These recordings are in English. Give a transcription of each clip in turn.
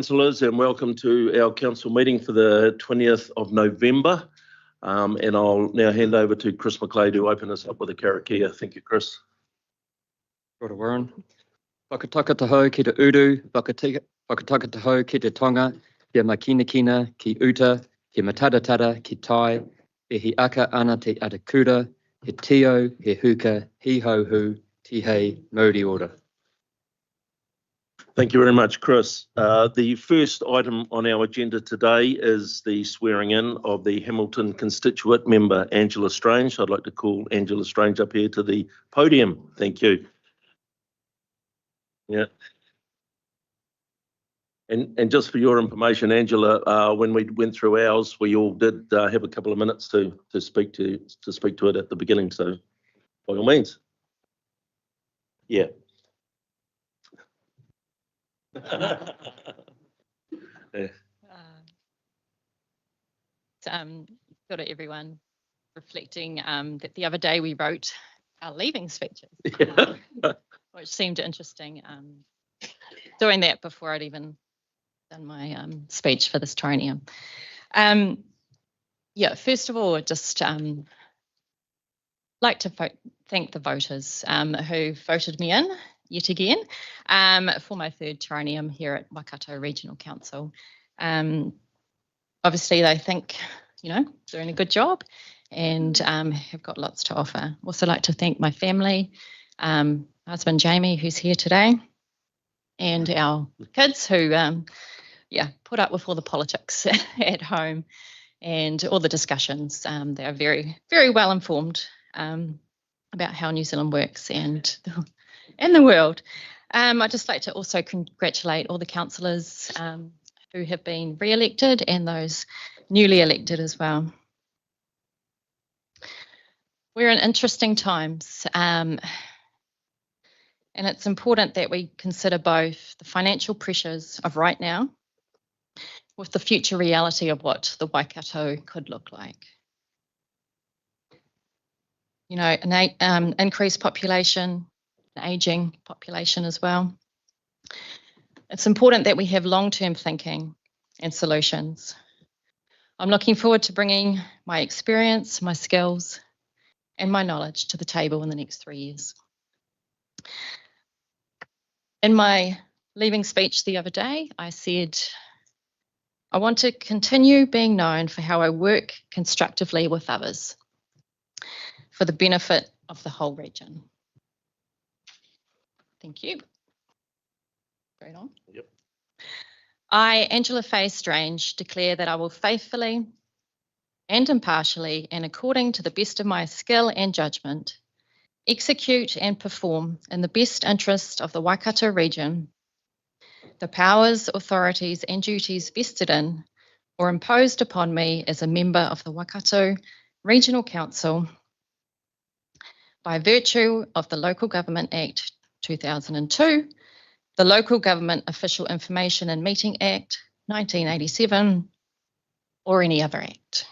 Councillors, and welcome to our council meeting for the 20th of November. And I'll now hand over to Chris McLeod to open us up with a karakia. Thank you, Chris. Kia ora, Warren. Whakataka taho ki te uru, whakataka taho ki te tonga, kia makinakina ki uta, kia matatatara ki tai, e hi aka ana te atakura, he tio, he huka, he ho-hu, ti hei, mauri ora. Thank you very much, Chris. The first item on our agenda today is the swearing in of the Hamilton constituent member, Angela Strange. I'd like to call Angela Strange up here to the podium. Thank you. Yeah. And just for your information, Angela, when we went through ours, we all did have a couple of minutes to speak to it at the beginning. So, by all means, yeah. Yeah. Good to everyone. Reflecting that the other day we wrote our leaving speeches, Yeah. which seemed interesting. Doing that before I'd even done my speech for this trinium. Yeah, first of all, I'd just like to thank the voters who voted me in yet again for my third trinium here at Waikato Regional Council. Obviously, they think, doing a good job and have got lots to offer. Also like to thank my family, husband Jamie, who's here today, and our kids who, put up with all the politics at home and all the discussions. They are very, very well informed about how New Zealand works and the world. I'd just like to also congratulate all the councillors who have been re-elected and those newly elected as well. We're in interesting times, and it's important that we consider both the financial pressures of right now with the future reality of what the Waikato could look like. An increased population, an ageing population as well. It's important that we have long-term thinking and solutions. I'm looking forward to bringing my experience, my skills, and my knowledge to the table in the next 3 years. In my leaving speech the other day, I said, I want to continue being known for how I work constructively with others for the benefit of the whole region. Thank you. Straight on. Yep. I, Angela Faye Strange, declare that I will faithfully and impartially and according to the best of my skill and judgment execute and perform in the best interest of the Waikato region the powers, authorities and duties vested in or imposed upon me as a member of the Waikato Regional Council by virtue of the Local Government Act 2002, the Local Government Official Information and Meeting Act 1987, or any other act.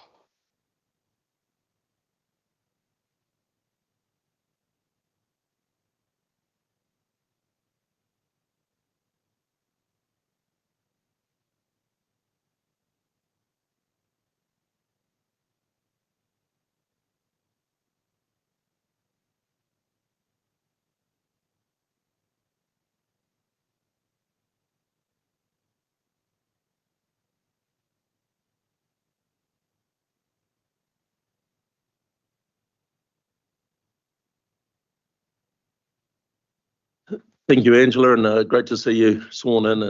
Thank you, Angela, and great to see you sworn in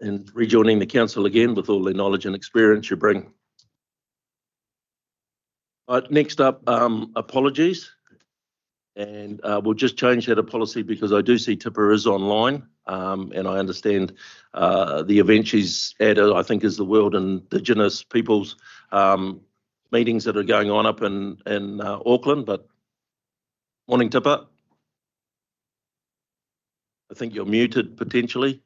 and rejoining the council again with all the knowledge and experience you bring. Next up, apologies, and we'll just change that to policy because I do see Tipper is online, and I understand the event she's at, I think, is the World Indigenous Peoples meetings that are going on up in Auckland. But morning, Tipper. I think you're muted potentially.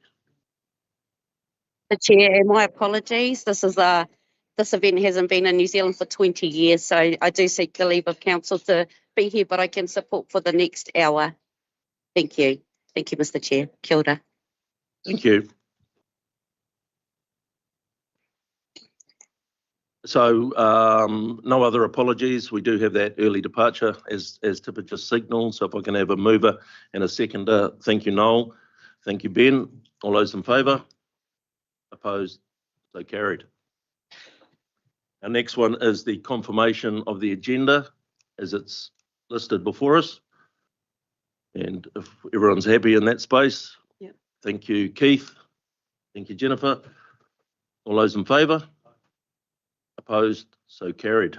The Chair, and my apologies. This event hasn't been in New Zealand for 20 years, so I do seek the leave of council to be here, but I can support for the next hour. Thank you. Thank you, Mr. Chair. Kia ora. Thank you. So no other apologies. We do have that early departure as Tipper just signalled. So if I can have a mover and a seconder. Thank you, Noel. Thank you, Ben. All those in favour? Opposed? So carried. Our next one is the confirmation of the agenda as it's listed before us. And if everyone's happy in that space. Yep. Thank you, Keith. Thank you, Jennifer. All those in favour? Opposed? So carried.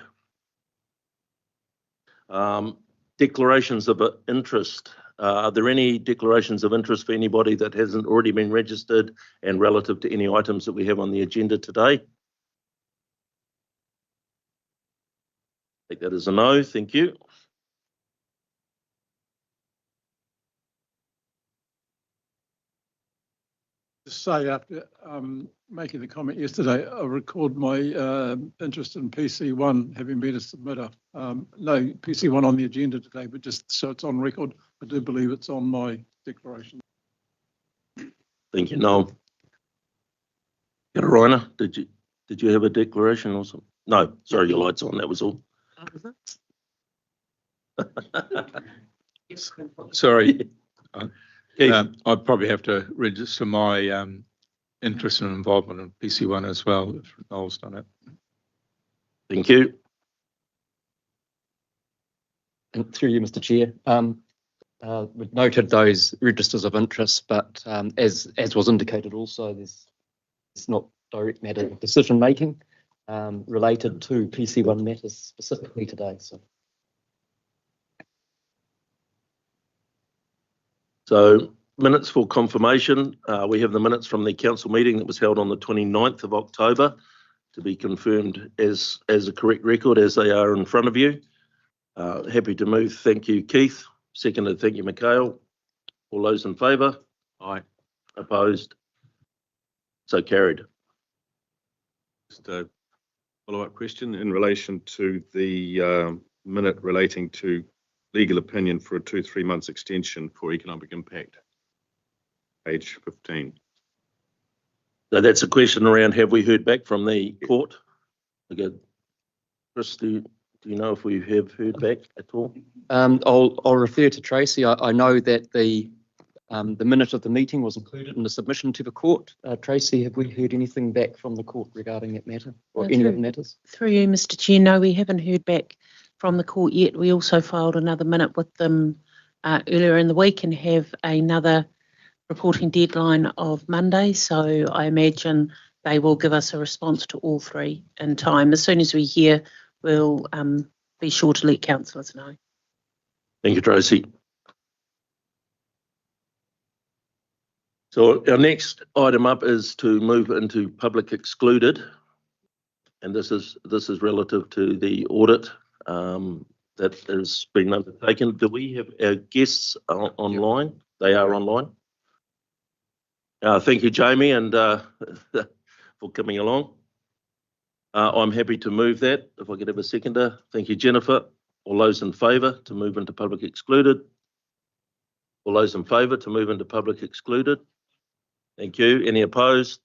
Declarations of interest. Are there any declarations of interest for anybody that hasn't already been registered and relative to any items that we have on the agenda today? Take that as a no. Thank you. To say after making the comment yesterday, I record my interest in PC1 having been a submitter. No PC1 on the agenda today, but just so it's on record, I do believe it's on my declaration. Thank you, Noel. Carolina, did you have a declaration or something? No, sorry, your light's on. That was all. Sorry, Keith, I'd probably have to register my interest and involvement in PC1 as well, if Noel's done it. thank you. And through you, Mr. Chair. We've noted those registers of interest, but as was indicated also, it's not direct matter of decision making related to PC1 matters specifically today. So minutes for confirmation. We have the minutes from the council meeting that was held on the 29th of October to be confirmed as a correct record as they are in front of you. Happy to move. Thank you, Keith. Seconded. Thank you, Mikhail. All those in favour? Aye. Opposed? So carried. Just a follow-up question in relation to the minute relating to legal opinion for a 2-3 months extension for economic impact. Page 15. So that's a question around, have we heard back from the court? Okay. Chris, do you know if we have heard back at all? I'll refer to Tracy. I know that the minute of the meeting was included in the submission to the court. Tracy, have we heard anything back from the court regarding that matter or any of the matters? Through you, Mr. Chair, no, we haven't heard back from the court yet. We also filed another minute with them earlier in the week and have another reporting deadline of Monday. So I imagine they will give us a response to all three in time. As soon as we hear, we'll be sure to let councillors know. Thank you, Tracy. So our next item up is to move into public excluded. And this is relative to the audit that has been undertaken. Do we have our guests online? Yep. They are online. Thank you, Jamie, and for coming along. I'm happy to move that. If I could have a seconder. Thank you, Jennifer. All those in favour to move into public excluded? All those in favour to move into public excluded? Thank you. Any opposed?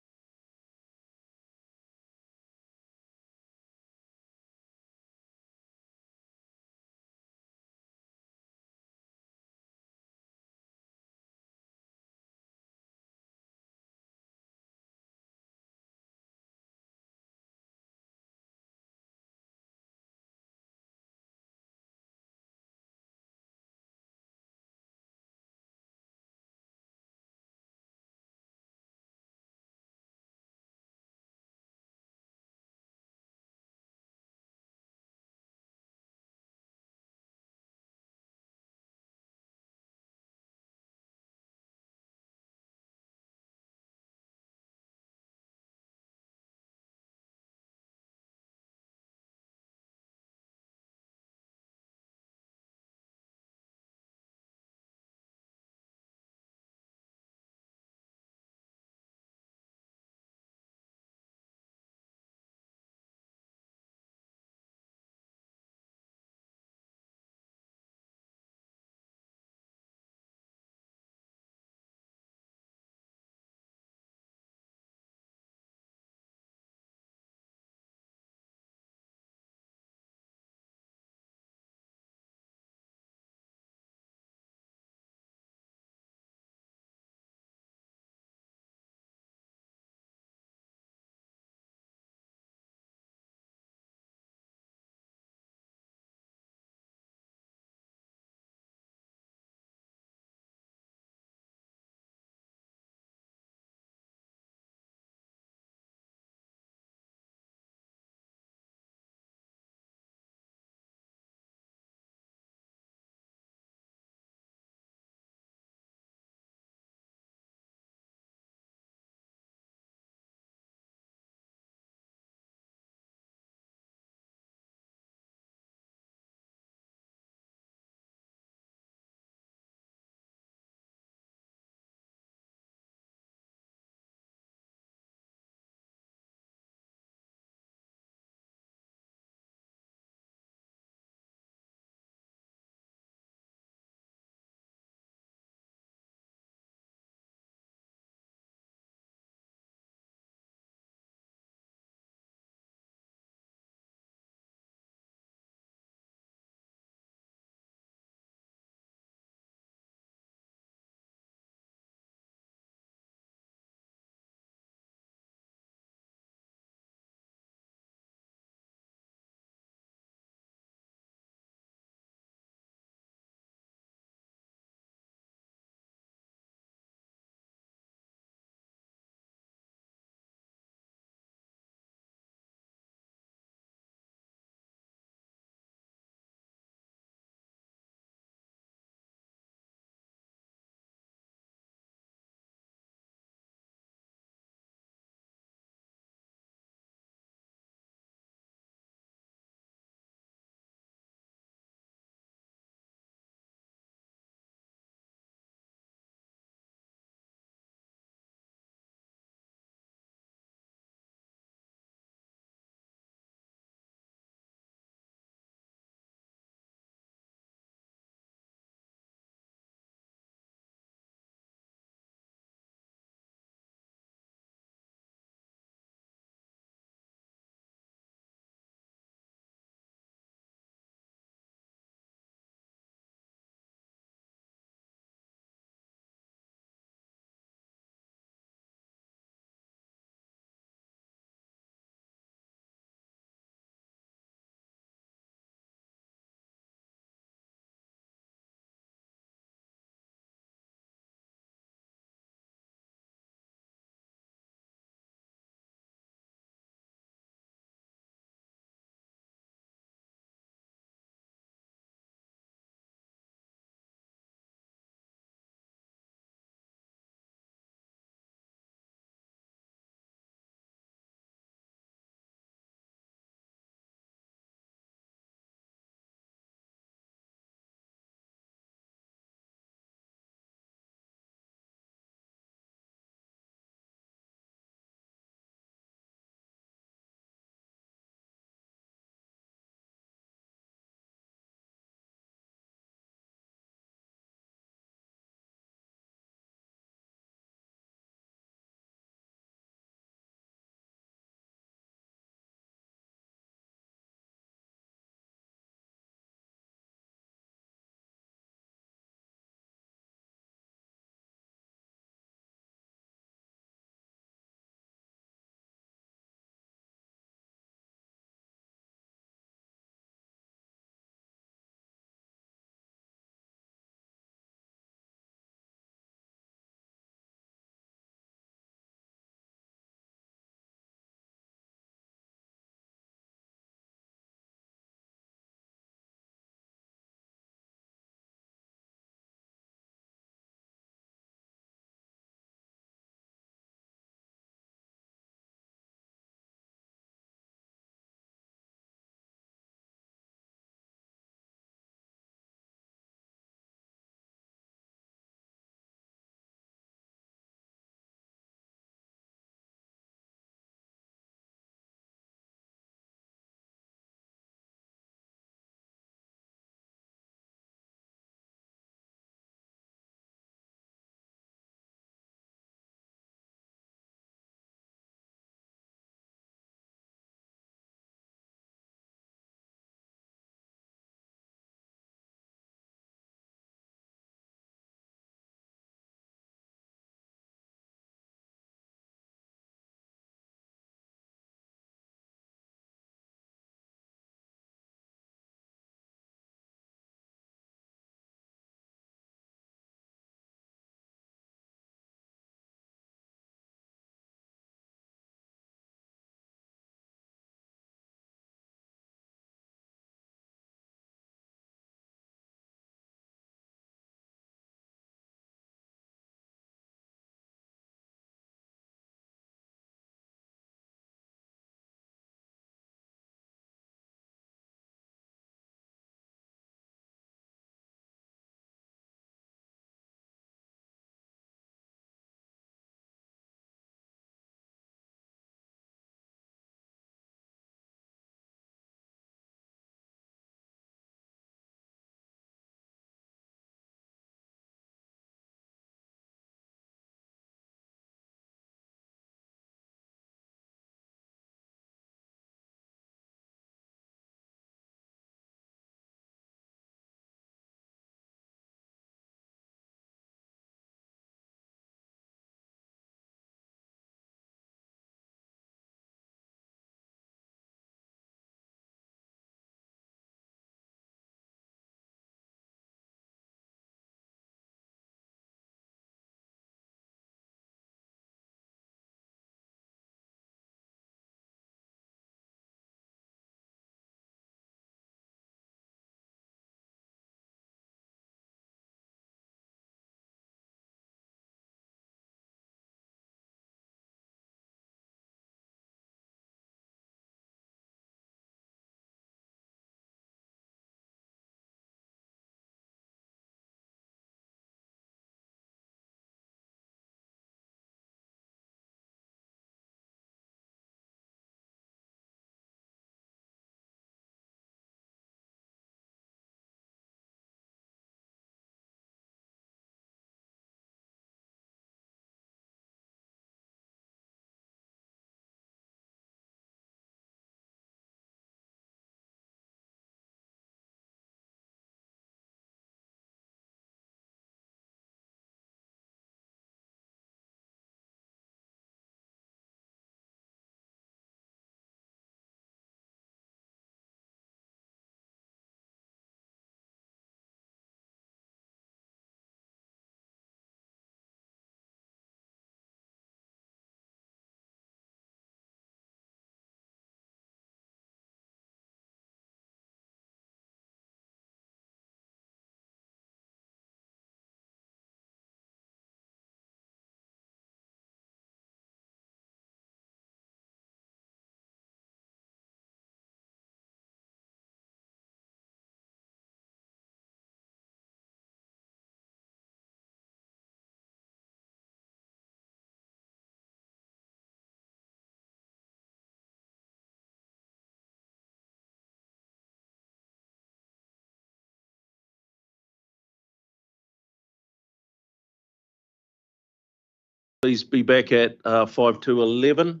Please be back at 5 to 11.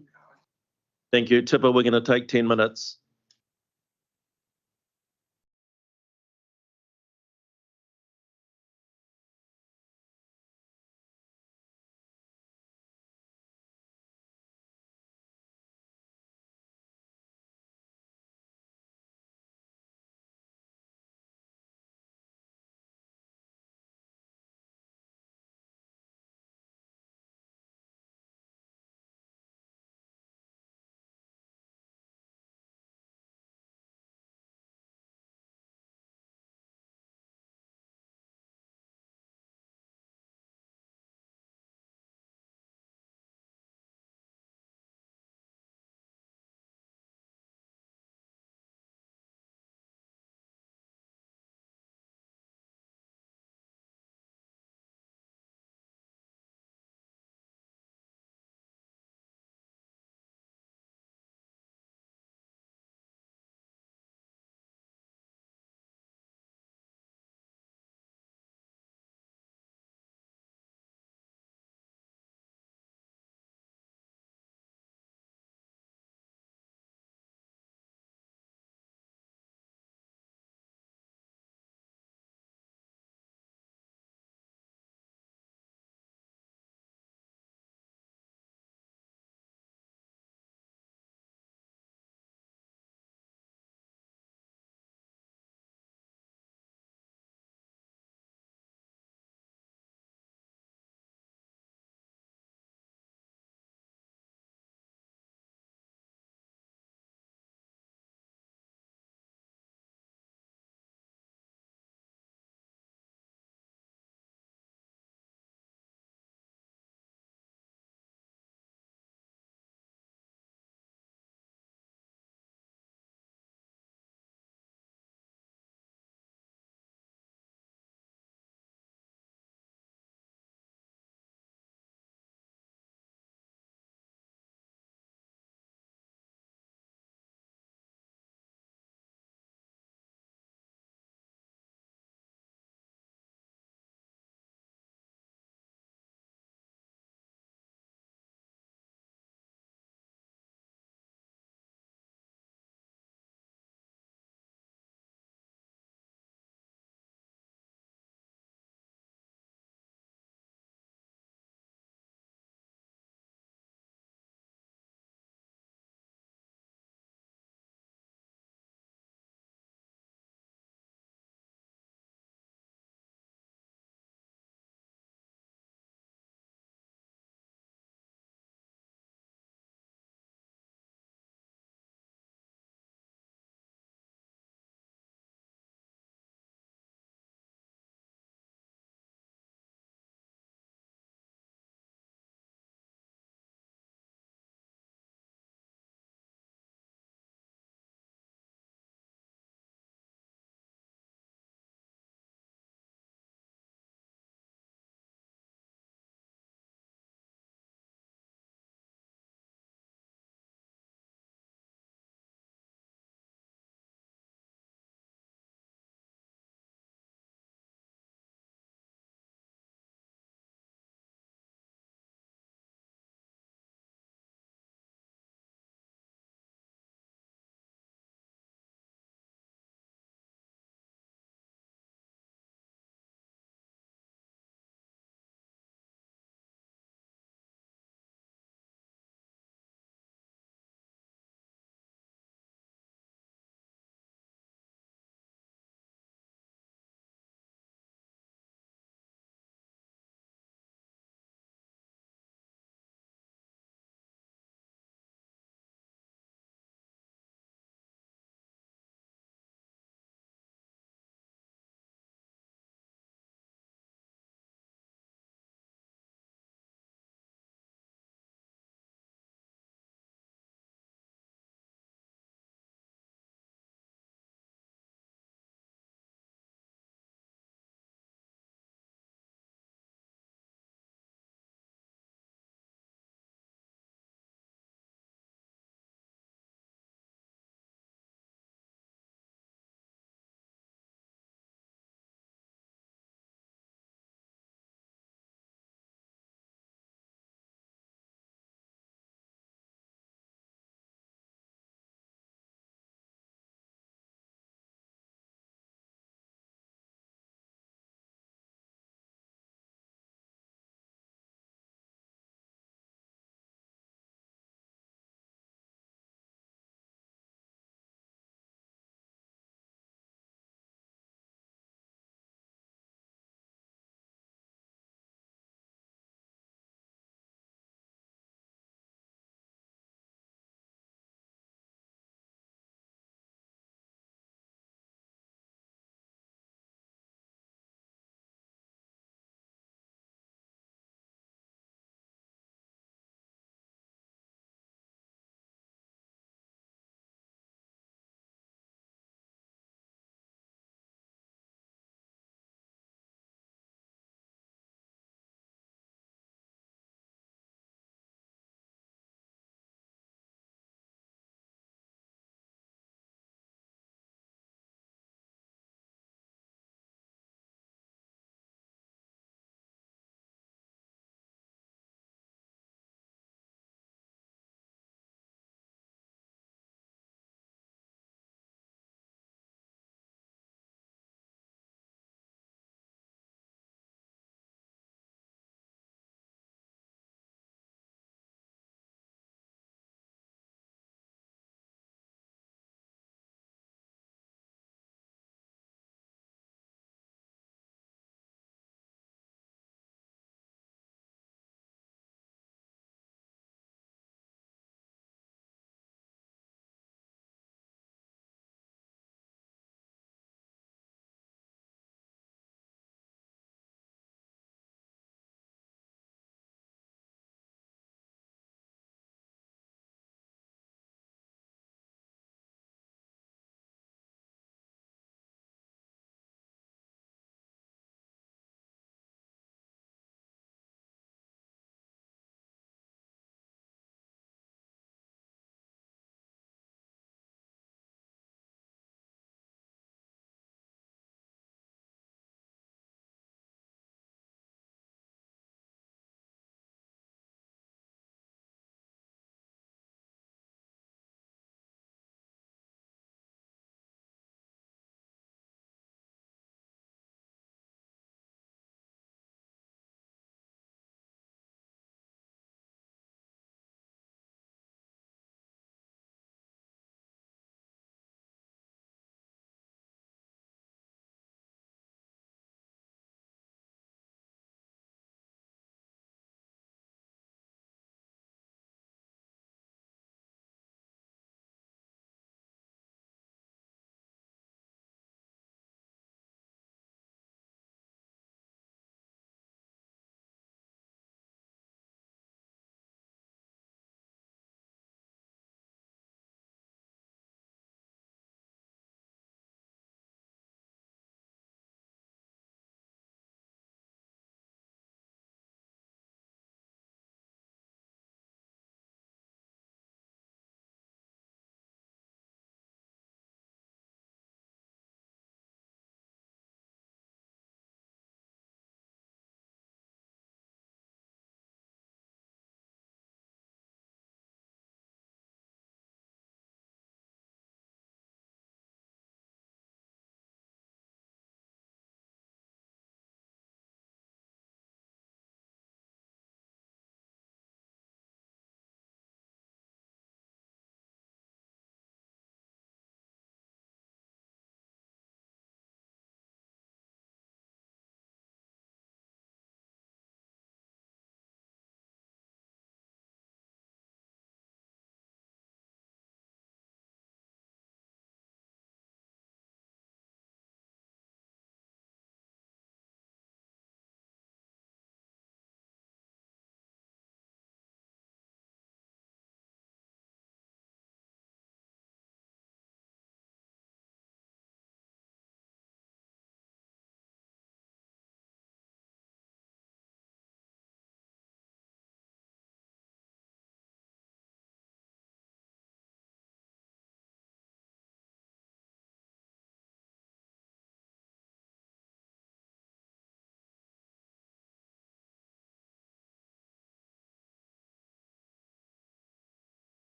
Thank you. Tipper, we're going to take 10 minutes.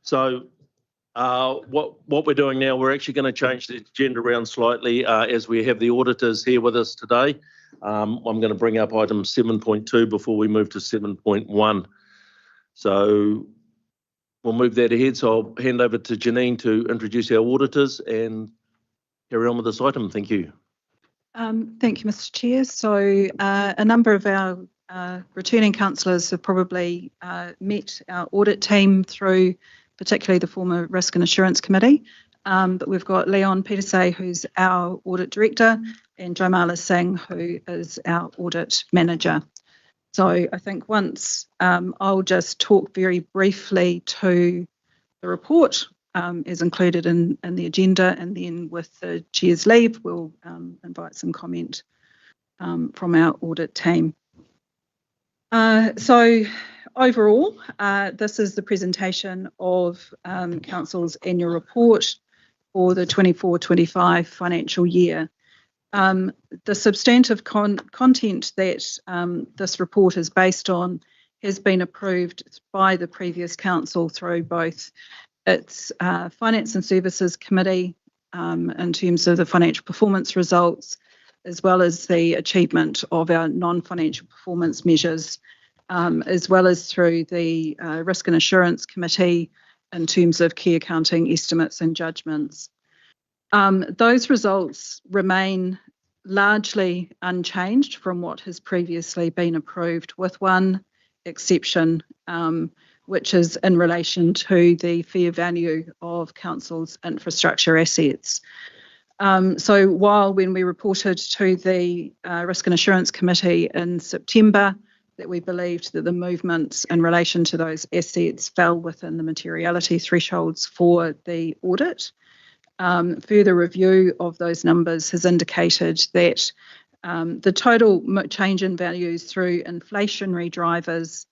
So what we're doing now, we're actually going to change the agenda around slightly as we have the auditors here with us today. I'm going to bring up item 7.2 before we move to 7.1. So we'll move that ahead. So I'll hand over to Janine to introduce our auditors and carry on with this item. Thank you. Thank you, Mr. Chair. So a number of our returning councillors have probably met our audit team through particularly the former Risk and Assurance Committee. But we've got Leon Petersay, who's our audit director, and Jaimala Singh, who is our audit manager. So I think once I'll just talk very briefly to the report as included in the agenda, and then with the chair's leave, we'll invite some comment from our audit team. So overall, this is the presentation of Council's annual report for the 24-25 financial year. The substantive content that this report is based on has been approved by the previous council through both its Finance and Services Committee in terms of the financial performance results, as well as the achievement of our non-financial performance measures, as well as through the Risk and Assurance Committee in terms of key accounting estimates and judgments. Those results remain largely unchanged from what has previously been approved, with one exception, which is in relation to the fair value of Council's infrastructure assets. So while when we reported to the Risk and Assurance Committee in September that we believed that the movements in relation to those assets fell within the materiality thresholds for the audit, further review of those numbers has indicated that the total change in values through inflationary drivers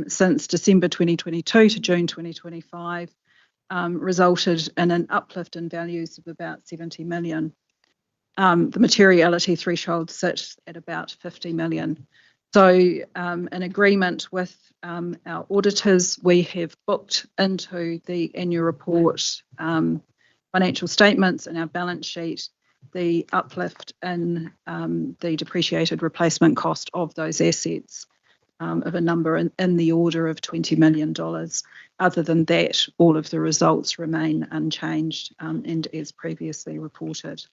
since December 2022 to June 2025 resulted in an uplift in values of about 70 million. The materiality threshold sits at about 50 million. So in agreement with our auditors, we have booked into the annual report financial statements and our balance sheet the uplift in the depreciated replacement cost of those assets of a number in the order of $20 million. Other than that, all of the results remain unchanged and as previously reported.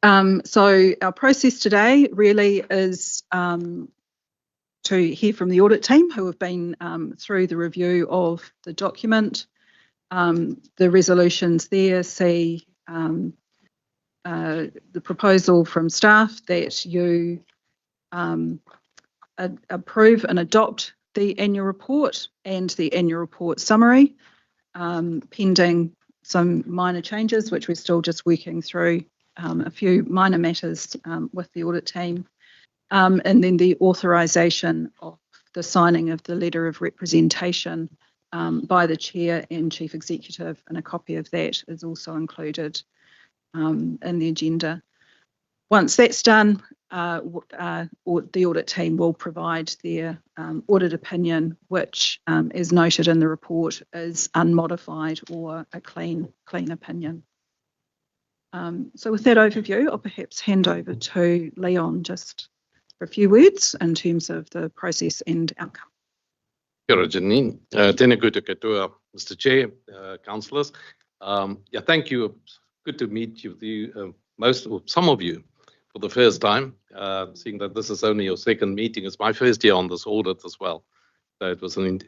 So our process today really is to hear from the audit team who have been through the review of the document. The resolutions there see the proposal from staff that you approve and adopt the annual report and the annual report summary, pending some minor changes, which we're still just working through, a few minor matters with the audit team, and then the authorisation of the signing of the letter of representation by the chair and chief executive, and a copy of that is also included in the agenda. Once that's done, the audit team will provide their audit opinion, which, as noted in the report, is unmodified or a clean opinion. So with that overview, I'll perhaps hand over to Leon just for a few words in terms of the process and outcome. Kia ora, Janine. Tēnā koutou katoa, Mr. Chair, councillors. Yeah, thank you. Good to meet you, most or some of you, for the first time. Seeing that this is only your second meeting, it's my first year on this audit as well. So it was an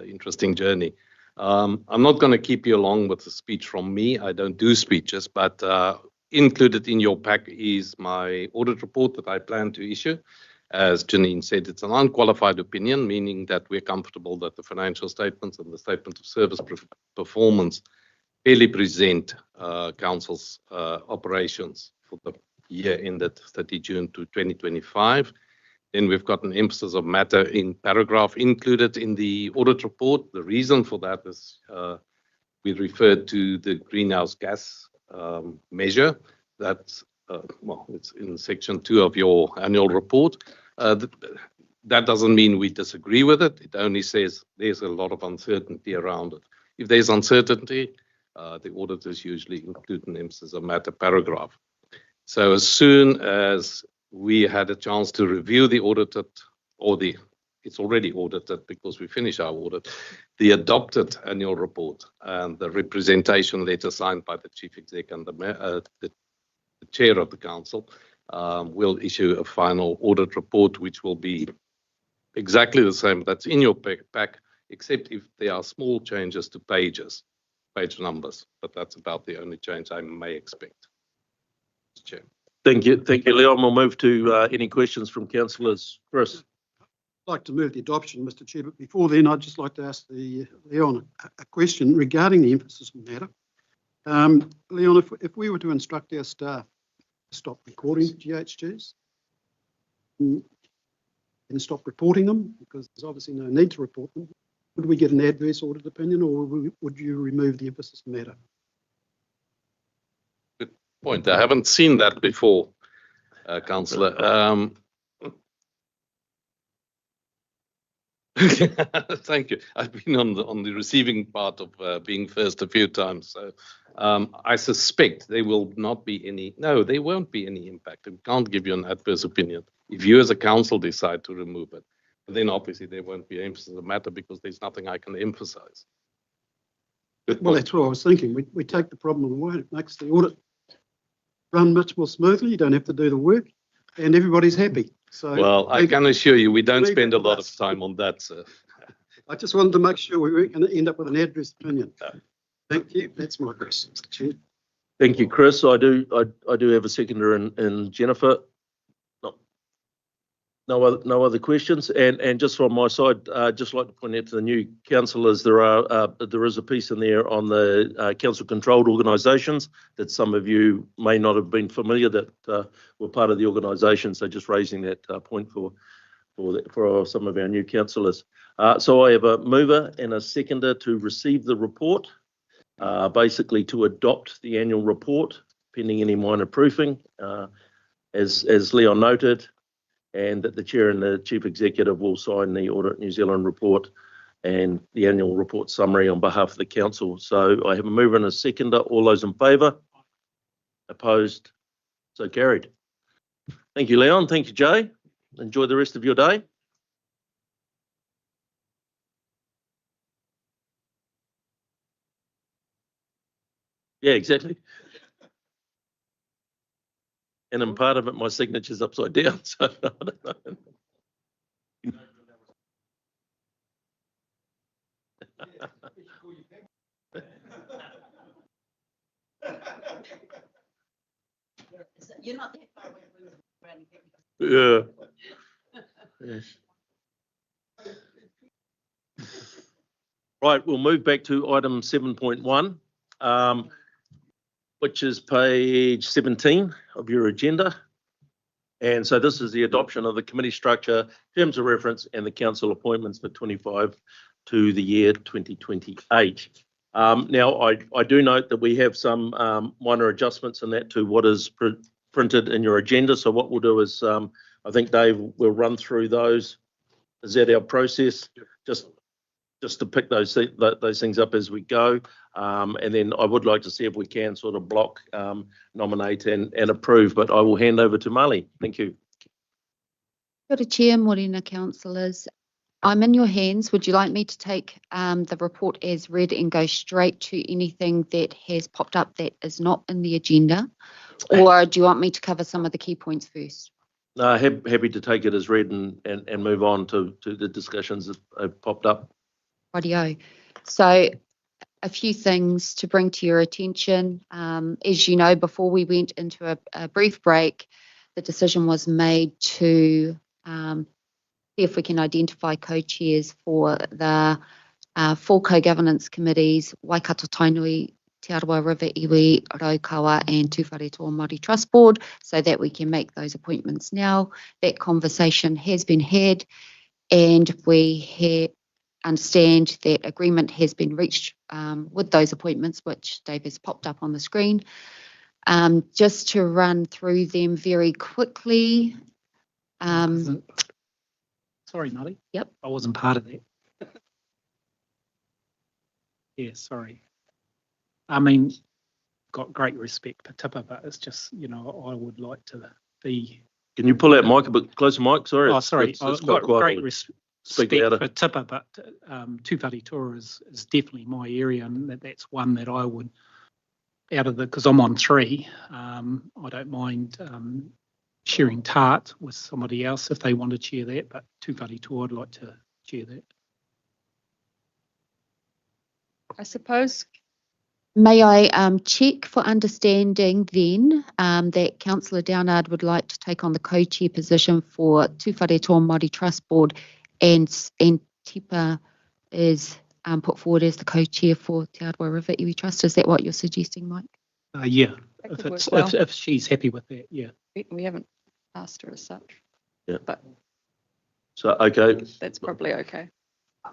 interesting journey. I'm not going to keep you along with the speech from me. I don't do speeches, but included in your pack is my audit report that I plan to issue. As Janine said, it's an unqualified opinion, meaning that we're comfortable that the financial statements and the statement of service performance fairly present Council's operations for the year ended 30 June to 2025. Then we've got an emphasis of matter in paragraph included in the audit report. The reason for that is we referred to the greenhouse gas measure. That's, well, it's in section 2 of your annual report. that doesn't mean we disagree with it. It only says there's a lot of uncertainty around it. If there's uncertainty, the auditors usually include an emphasis of matter paragraph. So as soon as we had a chance to review the audited, or it's already audited because we finished our audit, the adopted annual report and the representation letter signed by the chief exec and the chair of the council, will issue a final audit report, which will be exactly the same that's in your pack, except if there are small changes to page numbers, but that's about the only change I may expect. Chair. Thank you, Leon. We'll move to any questions from councillors. Chris. I'd like to move the adoption, Mr. Chair, but before then, I'd just like to ask Leon a question regarding the emphasis matter. Leon, if we were to instruct our staff to stop recording GHGs and stop reporting them, because there's obviously no need to report them, would we get an adverse audit opinion, or would you remove the emphasis matter? Good point. I haven't seen that before, Councillor. Thank you. I've been on the receiving part of being first a few times, so I suspect there will not be any. No, there won't be any impact. We can't give you an adverse opinion if you, as a council, decide to remove it. But then, obviously, there won't be emphasis of the matter because there's nothing I can emphasise. Well, that's what I was thinking. We take the problem away. It makes the audit run much more smoothly. You don't have to do the work, and everybody's happy. So, well, I can assure you, we don't spend a lot of time on that, sir. I just wanted to make sure we weren't going to end up with an adverse opinion. Thank you. That's my question, Mr. Chair. Thank you, Chris. I do have a seconder in Jennifer. No other questions. And just from my side, just like to point out to the new councillors, there is a piece in there on the council controlled organisations that some of you may not have been familiar that were part of the organisation. So just raising that point for some of our new councillors. So I have a mover and a seconder to receive the report, basically to adopt the annual report pending any minor proofing, as Leon noted, and that the chair and the chief executive will sign the Audit New Zealand report and the annual report summary on behalf of the council. So I have a mover and a seconder. All those in favour? Opposed? So carried. Thank you, Leon. Thank you, Jay. Enjoy the rest of your day. Yeah, exactly. And in part of it, my signature's upside down. So I don't know. You're not that far away. Yeah. Yes. Right, we'll move back to item 7.1, which is page 17 of your agenda. And so this is the adoption of the committee structure, terms of reference, and the council appointments for 25 to the year 2028. Now, I do note that we have some minor adjustments in that to what is printed in your agenda. So what we'll do is, I think Dave will run through those. Is that our process? Just to pick those things up as we go. And then I would like to see if we can sort of block, nominate and approve, but I will hand over to Marley. Thank you. Kia ora, Chair, morena councillors. I'm in your hands. Would you like me to take the report as read and go straight to anything that has popped up that is not in the agenda? Or do you want me to cover some of the key points first? Happy to take it as read and move on to the discussions that have popped up. Rightio. So a few things to bring to your attention. As you know, before we went into a brief break, the decision was made to see if we can identify co-chairs for the full co-governance committees, Waikato Tainui, Te Arawa River Iwi, Raukawa and Tuwharetoa Māori Trust Board, so that we can make those appointments now. That conversation has been had, and we understand that agreement has been reached with those appointments, which Dave has popped up on the screen. Just to run through them very quickly. sorry, Molly. Yep. I wasn't part of that. Yeah, sorry. I mean, got great respect for Tipper, but it's just, you know, I would like to be. Can you pull that mic a bit closer, Mike? Sorry. Oh, sorry. It's I've quite got quiet. great Speak respect louder. for Tipper, but Tūwhare is definitely my area, and that's one that I would, out of the, because I'm on 3, I don't mind sharing Tart with somebody else if they want to chair that, but Tūwhare I'd like to chair that. I suppose. May I check for understanding then that Councillor Downard would like to take on the co-chair position for Tūwhare Māori Trust Board, and Tipa is put forward as the co-chair for Te Arawa River Iwi Trust. Is that what you're suggesting, Mike? Yeah, That if could it's work well. if she's happy with that, yeah. We haven't asked her as such. Yeah. But So, okay. that's probably okay.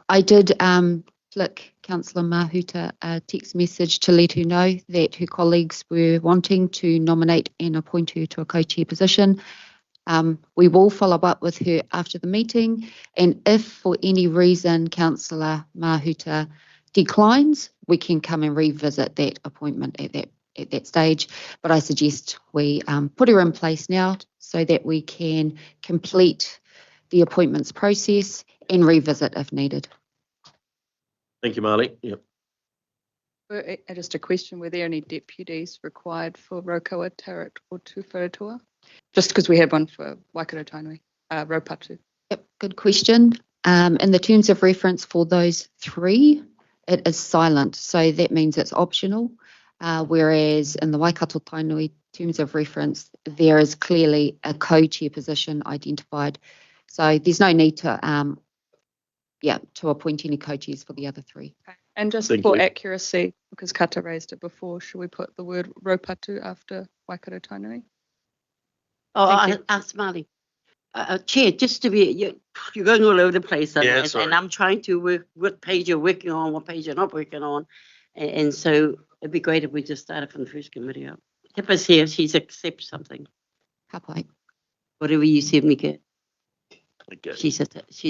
I did flick Councillor Mahuta a text message to let her know that her colleagues were wanting to nominate and appoint her to a co-chair position. We will follow up with her after the meeting, and if for any reason Councillor Mahuta declines, we can come and revisit that appointment at that stage. But I suggest we put her in place now so that we can complete the appointments process and revisit if needed. Thank you, Marley. Yep. Just a question, were there any deputies required for Rokawa, Tarat or Tūwhare? Just because we have one for Waikato Tainui, Raupatu. Yep, good question. In the terms of reference for those 3, it is silent, so that means it's optional. Whereas in the Waikato Tainui terms of reference, there is clearly a co-chair position identified. So there's no need to appoint any co-chairs for the other 3. And just Thank for you. accuracy, because Kata raised it before, should we put the word Raupatu after Waikato Tainui? Oh, Thank you. ask Marley. Chair, just to be, you're going all over the place, Yeah, sorry. and I'm trying to work what page you're working on, what page you're not working on. And so it'd be great if we just started from the first committee up. Tippa's here, she's accept something. Kapai. Whatever you said, Mika, Okay. she's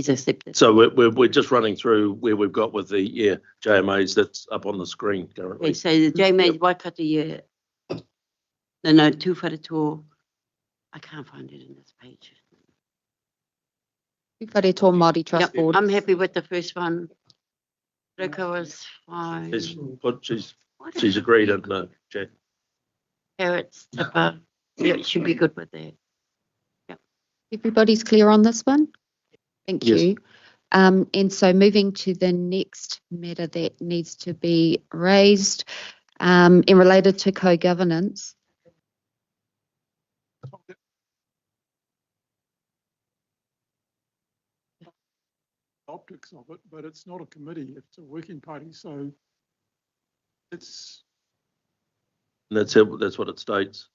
accepted. So we're just running through where we've got with the JMAs that's up on the screen currently. Okay, so the JMA Waikato, no, Tūwhare. I can't find it in this page. Tūwhare Māori Trust Board. I'm happy with the first one. Roko is fine. She's agreed, and no, Jack. Carrots, Tipper. Yeah, it should be good with that. Everybody's clear on this one? Thank Yes. you. And so moving to the next matter that needs to be raised and related to co-governance. Optics of it, but it's not a committee, it's a working party, so it's And that's what it states.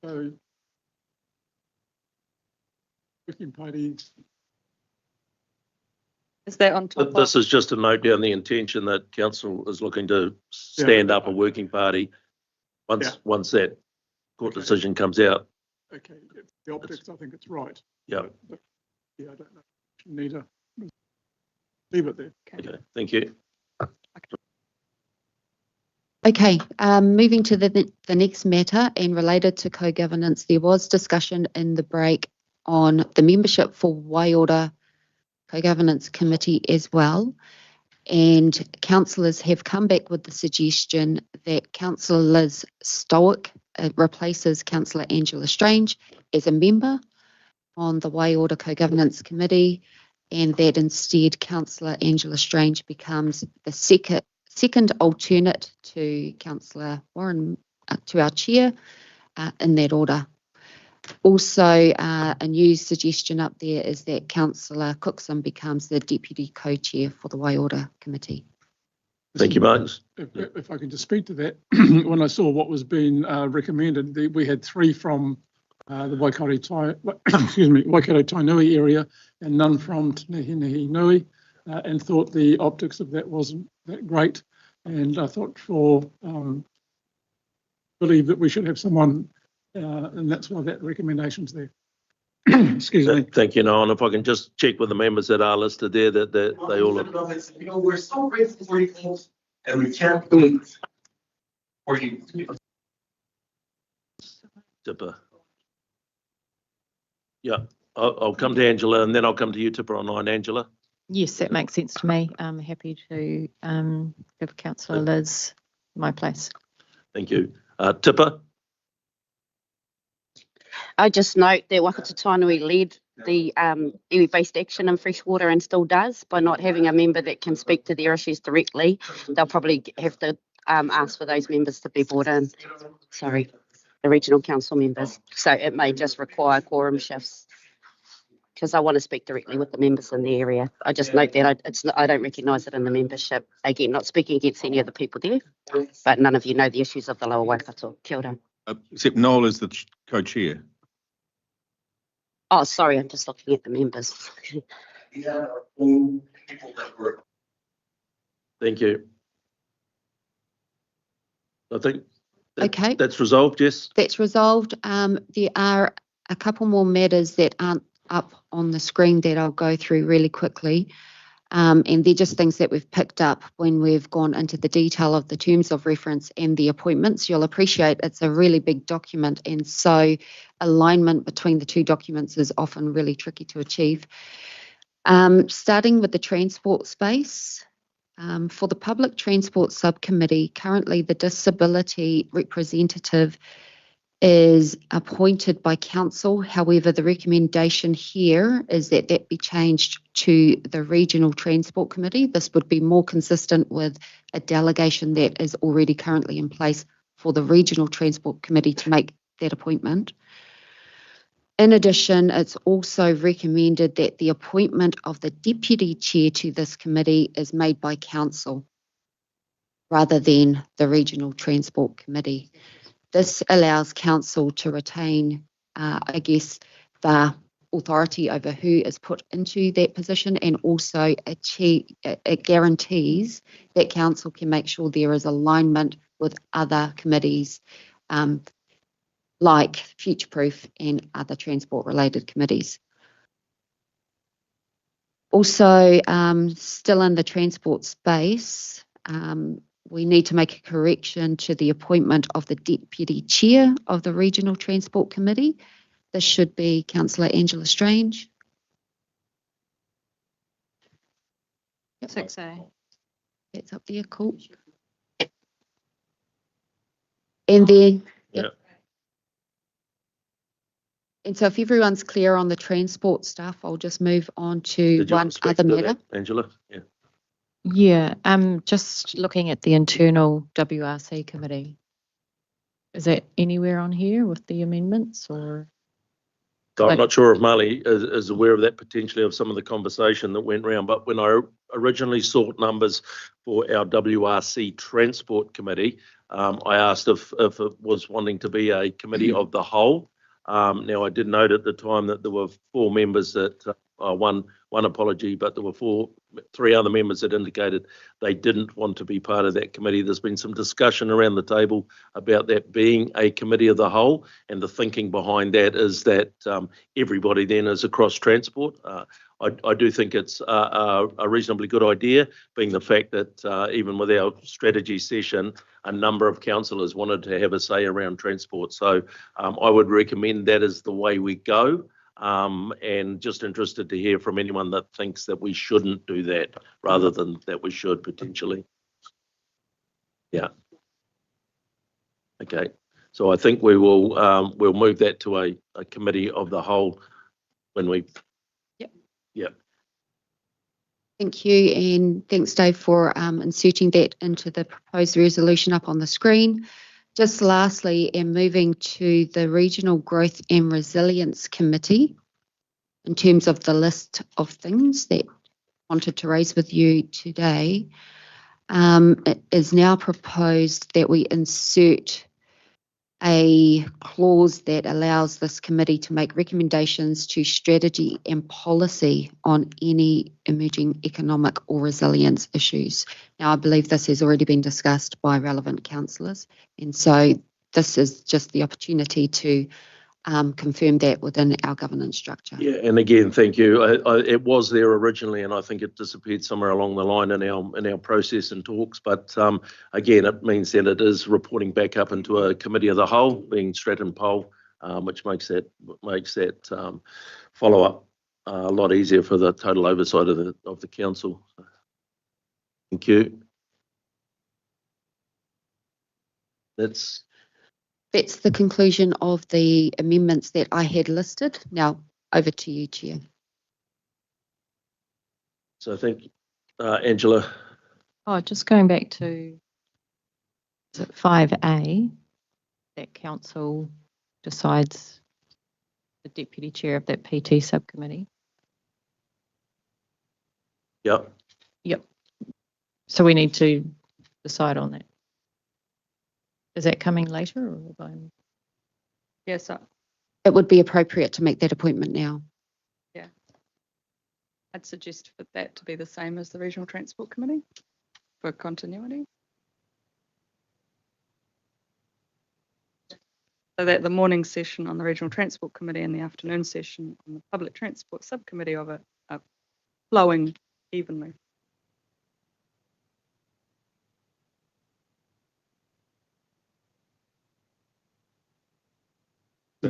so working party. Is that on top This of? is just a note down the intention that council is looking to stand up a working party once that court decision comes out. Okay, the optics, I think it's right. Yeah. But, yeah, I don't know. Need to leave it there. Okay, thank you. Okay, moving to the next matter and related to co-governance, there was discussion in the break on the membership for Waiora Co-Governance Committee as well. And councillors have come back with the suggestion that Councillor Liz Stoic replaces Councillor Angela Strange as a member on the Waiora Co-Governance Committee, and that instead Councillor Angela Strange becomes the second alternate to Councillor Warren, to our chair, in that order. Also, a new suggestion up there is that Councillor Cookson becomes the deputy co-chair for the Waiora Committee. Thank you, Mark. If I can just speak to that, when I saw what was being recommended, we had 3 from the Waikato Tainui area and none from Te Nui, and thought the optics of that wasn't that great. And I thought believe that we should have someone, and that's why that recommendation's there. Excuse me. Thank you, Noel. And if I can just check with the members that are listed there, that they all are. We're so grateful for you folks, and we can't do it for you. Tipper. Yeah, I'll come to Angela and then I'll come to you, Tipper, online. Angela. Yes, that makes sense to me. I'm happy to give Councillor Liz my place. Thank you. Tipper. I just note that Waikato Tainui led the iwi-based action in freshwater and still does by not having a member that can speak to their issues directly. They'll probably have to ask for those members to be brought in. Sorry, the regional council members. So it may just require quorum shifts because I want to speak directly with the members in the area. I just note that I don't recognise it in the membership. Again, not speaking against any of the people there, but none of you know the issues of the lower Waikato. Kia ora. Except Noel is the co-chair. Oh, sorry, I'm just looking at the members. Thank you. I think Okay. That's resolved, yes? That's resolved. There are a couple more matters that aren't up on the screen that I'll go through really quickly. And they're just things that we've picked up when we've gone into the detail of the terms of reference and the appointments. You'll appreciate it's a really big document, and so alignment between the two documents is often really tricky to achieve. Starting with the transport space, for the Public Transport Subcommittee, currently the disability representative is appointed by council. However, the recommendation here is that that be changed to the Regional Transport Committee. This would be more consistent with a delegation that is already currently in place for the Regional Transport Committee to make that appointment. In addition, it's also recommended that the appointment of the deputy chair to this committee is made by council rather than the Regional Transport Committee. This allows council to retain, the authority over who is put into that position, and also it guarantees that council can make sure there is alignment with other committees like Future Proof and other transport related committees. Also, still in the transport space, we need to make a correction to the appointment of the Deputy Chair of the Regional Transport Committee. This should be Councillor Angela Strange. Yep. 6A. That's up there, cool. And then, yep. And so if everyone's clear on the transport stuff, I'll just move on to one other matter. Angela? Yeah. Yeah, I'm just looking at the internal WRC committee. Is that anywhere on here with the amendments, or? So I'm not sure if Marley is aware of that, potentially, of some of the conversation that went round, but when I originally sought numbers for our WRC Transport Committee, I asked if it was wanting to be a committee of the whole. Now, I did note at the time that there were 4 members that, one apology, but there were 3 other members that indicated they didn't want to be part of that committee. There's been some discussion around the table about that being a committee of the whole, and the thinking behind that is that everybody then is across transport. I do think it's a reasonably good idea, being the fact that even with our strategy session, a number of councillors wanted to have a say around transport. So I would recommend that is the way we go. And just interested to hear from anyone that thinks that we shouldn't do that rather than that we should potentially. Yeah. Okay. So I think we will we'll move that to a committee of the whole when we. Yep. Yep. Thank you, and thanks, Dave, for inserting that into the proposed resolution up on the screen. Just lastly, and moving to the Regional Growth and Resilience Committee, in terms of the list of things that I wanted to raise with you today, it is now proposed that we insert a clause that allows this committee to make recommendations to strategy and policy on any emerging economic or resilience issues. Now, I believe this has already been discussed by relevant councillors, and so this is just the opportunity to confirm that within our governance structure. Yeah, and again, thank you. It was there originally, and I think it disappeared somewhere along the line in our process and talks. But again, it means that it is reporting back up into a committee of the whole, being Stratton Poll, which makes that follow up a lot easier for the total oversight of the council. Thank you. That's the conclusion of the amendments that I had listed. Now over to you, Chair. So I think, Angela. Oh, just going back to, is it 5A, that council decides the deputy chair of that PT subcommittee? Yep. Yep. So we need to decide on that. Is that coming later or by? Yes, It would be appropriate to make that appointment now. yeah. I'd suggest for that to be the same as the Regional Transport Committee for continuity. So that the morning session on the Regional Transport Committee and the afternoon session on the Public Transport Subcommittee of it are flowing evenly.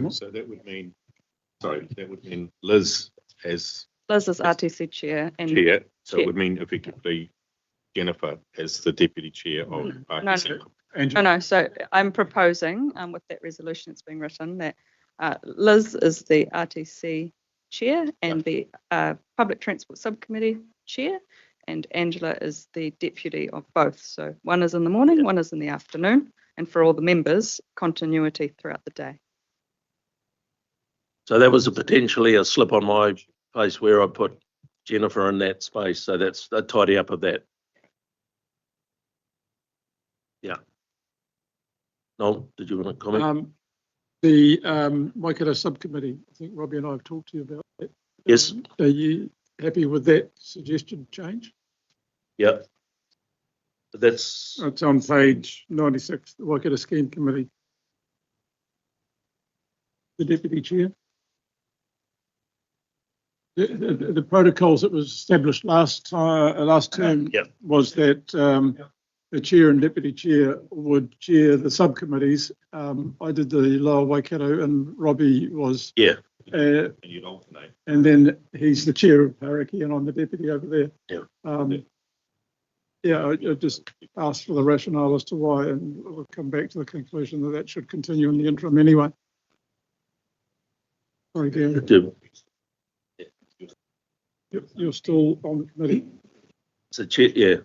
So that would mean, Liz as Liz is RTC chair and chair, so chair. it would mean effectively Jennifer as the deputy chair of RTC. No. So I'm proposing, with that resolution that's being written, that Liz is the RTC chair and the Public Transport Subcommittee chair, and Angela is the deputy of both. So one is in the morning, one is in the afternoon, and for all the members, continuity throughout the day. So that was potentially a slip on my face where I put Jennifer in that space. So that's a tidy up of that. Yeah. Noel, did you want to comment? The Waikato subcommittee, I think Robbie and I have talked to you about that. Yes. Are you happy with that suggestion change? Yeah. That's. It's on page 96, the Waikato Scheme Committee. The deputy chair. The protocols that was established last term was that the chair and deputy chair would chair the subcommittees. I did the Lower Waikato and Robbie was. Yeah. And you'd alternate. And then he's the chair of Haraki and I'm the deputy over there. Yeah. I just asked for the rationale as to why, and we'll come back to the conclusion that that should continue in the interim anyway. Sorry, Dan. You're still on the committee. So chair, yeah.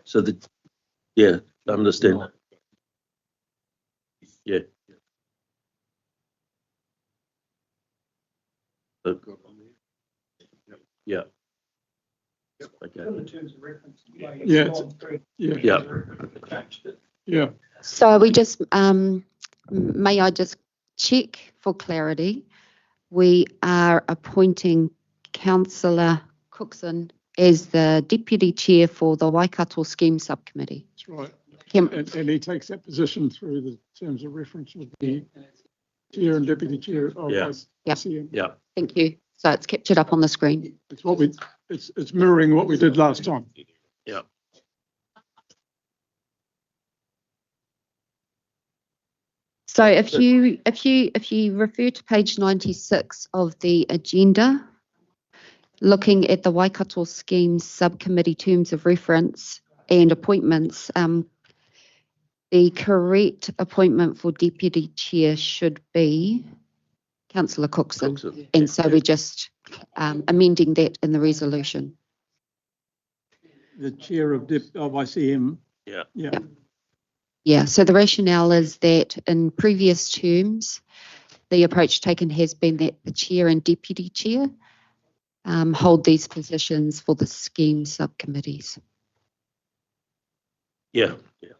So I understand. Yeah. Yeah. Okay. Yeah. So we just, may I just check for clarity? We are appointing Councillor Cookson as the deputy chair for the Waikato Scheme Subcommittee. That's right. And he takes that position through the terms of reference with the chair and deputy chair of ICM. Yeah. Thank you. So it's captured up on the screen. It's mirroring what we did last time. Yeah. So if you refer to page 96 of the agenda, looking at the Waikato Scheme Subcommittee terms of reference and appointments, the correct appointment for deputy chair should be Councillor Cookson. And so we're just amending that in the resolution. The chair of ICM. Yeah. Yeah. Yeah, so the rationale is that in previous terms, the approach taken has been that the chair and deputy chair hold these positions for the scheme subcommittees. Yeah. Yeah.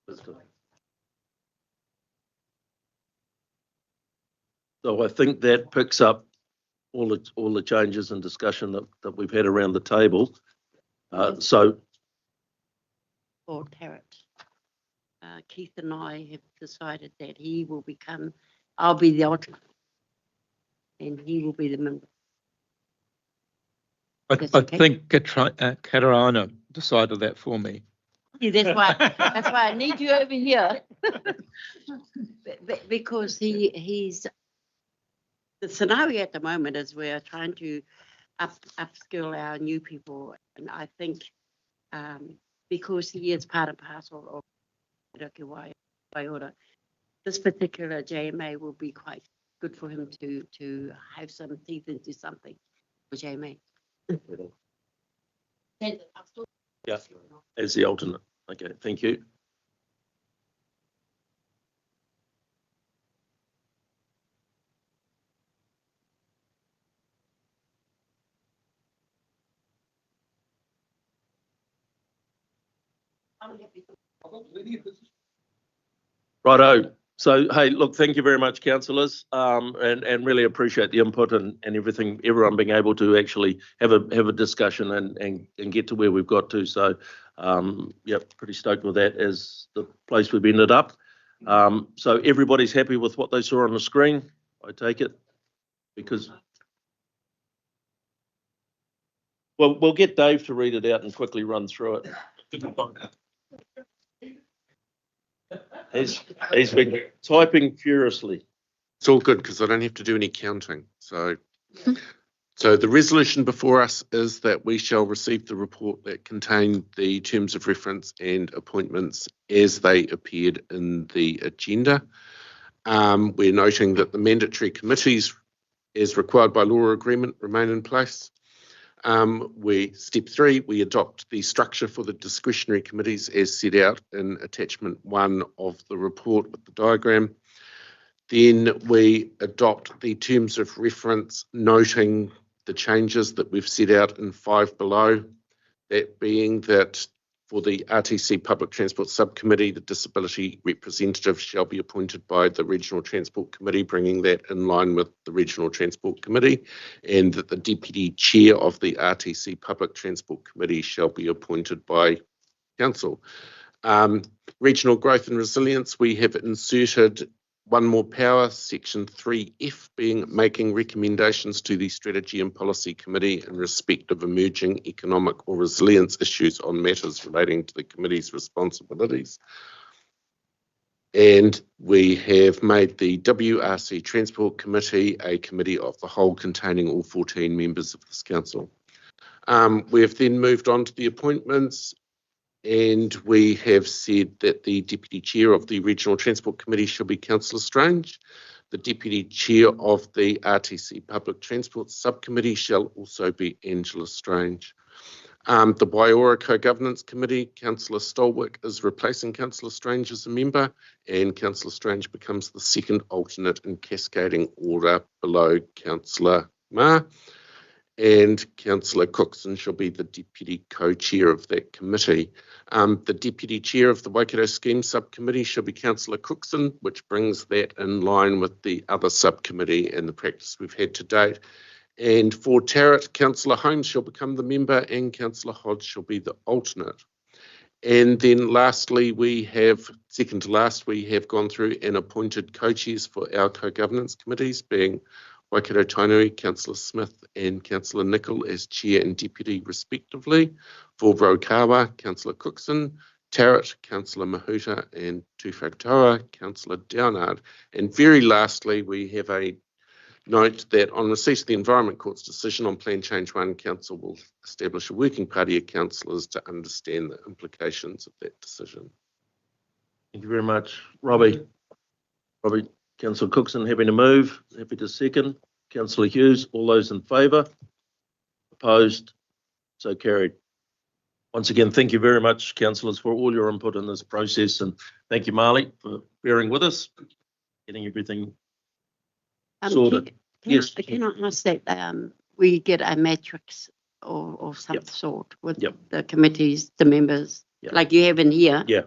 That's good. So I think that picks up all the changes and discussion that we've had around the table. So. Lord Tarrant. Keith and I have decided that he will become I'll be the alternate. And he will be the member. I okay? think Katarana decided that for me. See, that's why I need you over here. Because he's the scenario at the moment is we're trying to upskill our new people, and I think because he is part and parcel of Waiora, this particular JMA will be quite good for him to have some teeth into something for JMA. Yeah, as the alternate. Okay, thank you. Righto. So, hey, look, thank you very much, councillors, and really appreciate the input and everything, everyone being able to actually have a discussion and get to where we've got to. So, yeah, pretty stoked with that as the place we've ended up. So everybody's happy with what they saw on the screen, I take it, because well, we'll get Dave to read it out and quickly run through it. He's been typing furiously. It's all good because I don't have to do any counting. So the resolution before us is that we shall receive the report that contained the terms of reference and appointments as they appeared in the agenda. We're noting that the mandatory committees, as required by law or agreement, remain in place. Step 3, we adopt the structure for the discretionary committees as set out in attachment 1 of the report with the diagram. Then we adopt the terms of reference, noting the changes that we've set out in 5 below, that being that for the RTC Public Transport Subcommittee, the disability representative shall be appointed by the Regional Transport Committee, bringing that in line with the Regional Transport Committee, and that the Deputy Chair of the RTC Public Transport Committee shall be appointed by Council. Regional Growth and Resilience, we have inserted one more power, section 3F, being making recommendations to the Strategy and Policy Committee in respect of emerging economic or resilience issues on matters relating to the committee's responsibilities. And we have made the WRC Transport Committee a committee of the whole containing all 14 members of this council. We have then moved on to the appointments. And we have said that the Deputy Chair of the Regional Transport Committee shall be Councillor Strange. The Deputy Chair of the RTC Public Transport Subcommittee shall also be Angela Strange. The Waiora Co-Governance Committee, Councillor Stolwick is replacing Councillor Strange as a member, and Councillor Strange becomes the second alternate in cascading order below Councillor Ma. And Councillor Cookson shall be the Deputy Co-Chair of that committee. The Deputy Chair of the Waikato Scheme Subcommittee shall be Councillor Cookson, which brings that in line with the other subcommittee and the practice we've had to date. And for Tarrant, Councillor Holmes shall become the member and Councillor Hodge shall be the alternate. And then lastly, second to last, we have gone through and appointed co-chairs for our co-governance committees, being Waikato Tainui, Councillor Smith and Councillor Nicol as Chair and Deputy respectively. For Rokawa, Councillor Cookson, Tarrant, Councillor Mahuta and Tufaktoa, Councillor Downard. And very lastly, we have a note that on receipt of the Environment Court's decision on Plan Change 1, Council will establish a working party of councillors to understand the implications of that decision. Thank you very much, Robbie. Councillor Cookson, happy to move. Happy to second. Councillor Hughes, all those in favour? Opposed? So carried. Once again, thank you very much, councillors, for all your input in this process, and thank you, Marley, for bearing with us, getting everything sorted. Yes. Can I ask that we get a matrix or some sort with the committees, the members, like you have in here? Yeah.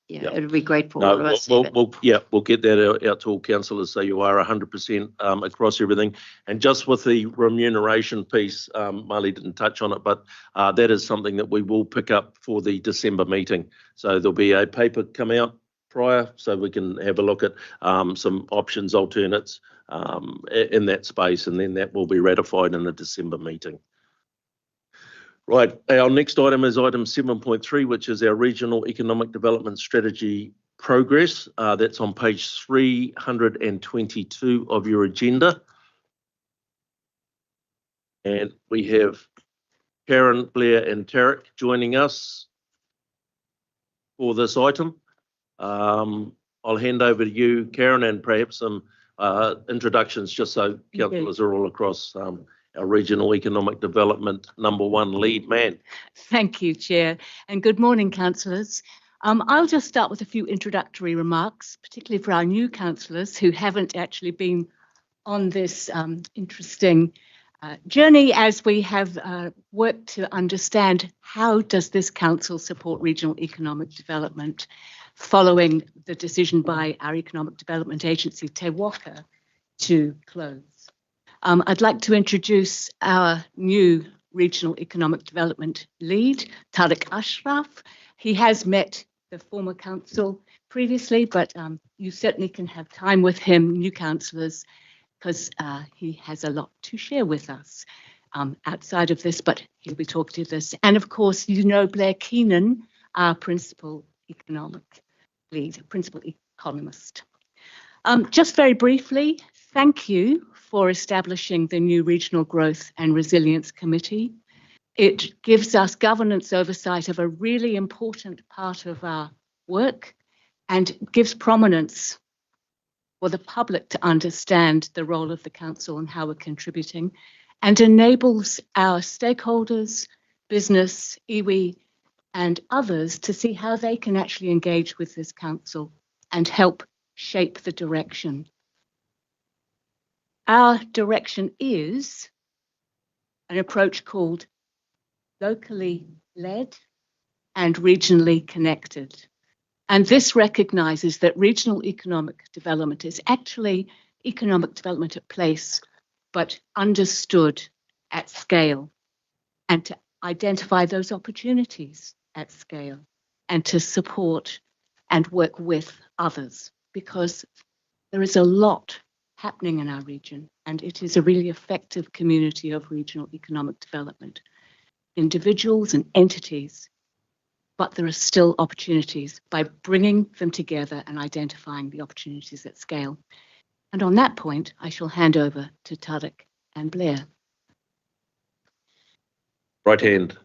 It would be great for all of us. We'll get that out to all councillors so you are 100% across everything. And just with the remuneration piece, Marley didn't touch on it, but that is something that we will pick up for the December meeting. So there'll be a paper come out prior, so we can have a look at some options, alternates in that space, and then that will be ratified in the December meeting. Right, our next item is item 7.3, which is our Regional Economic Development Strategy progress. That's on page 322 of your agenda. And we have Karen, Blair and Tarek joining us for this item. I'll hand over to you, Karen, and perhaps some introductions just so councillors are all across our Regional Economic Development #1 lead man. Thank you, Chair, and good morning, councillors. I'll just start with a few introductory remarks, particularly for our new councillors who haven't actually been on this interesting journey as we have worked to understand how does this council support regional economic development following the decision by our Economic Development Agency, Te Waka, to close. I'd like to introduce our new Regional Economic Development Lead, Tariq Ashraf. He has met the former council previously, but you certainly can have time with him, new councillors, because he has a lot to share with us outside of this, but he'll be talking to this. And of course, you know Blair Keenan, our Principal Economic Lead, Principal Economist. Just very briefly, thank you for establishing the new Regional Growth and Resilience Committee. It gives us governance oversight of a really important part of our work and gives prominence for the public to understand the role of the council and how we're contributing, and enables our stakeholders, business, iwi, and others to see how they can actually engage with this council and help shape the direction. Our direction is an approach called locally led and regionally connected. And this recognises that regional economic development is actually economic development at place, but understood at scale, and to identify those opportunities at scale and to support and work with others, because there is a lot happening in our region, and it is a really effective community of regional economic development. Individuals and entities, but there are still opportunities by bringing them together and identifying the opportunities at scale. And on that point, I shall hand over to Tariq and Blair. Right hand.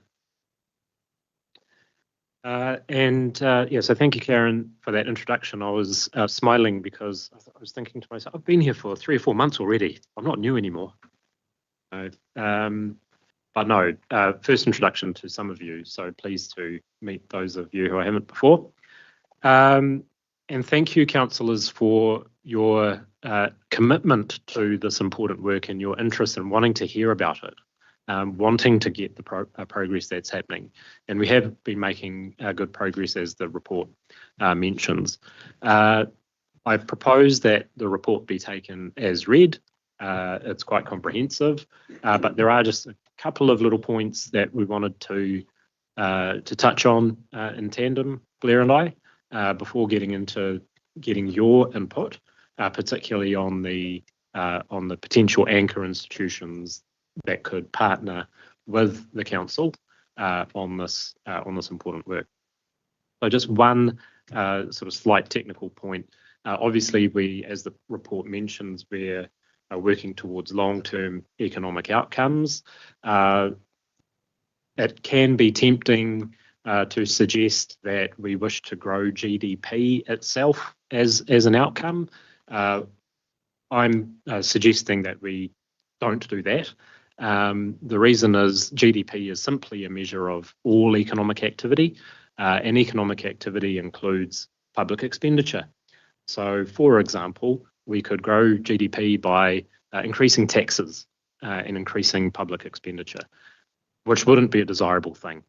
So thank you, Karen, for that introduction. I was smiling because I was thinking to myself, I've been here for 3 or 4 months already. I'm not new anymore. But no, first introduction to some of you, so pleased to meet those of you who I haven't before. And thank you, councillors, for your commitment to this important work and your interest in wanting to hear about it. Wanting to get the progress that's happening. And we have been making good progress, as the report mentions. I propose that the report be taken as read. It's quite comprehensive, but there are just a couple of little points that we wanted to touch on in tandem, Blair and I, before getting into getting your input, particularly on the potential anchor institutions that could partner with the council on this important work. So just one sort of slight technical point. Obviously, we, as the report mentions, we're working towards long-term economic outcomes. It can be tempting to suggest that we wish to grow GDP itself as an outcome. I'm suggesting that we don't do that. The reason is GDP is simply a measure of all economic activity, and economic activity includes public expenditure. So, for example, we could grow GDP by increasing taxes and increasing public expenditure, which wouldn't be a desirable thing.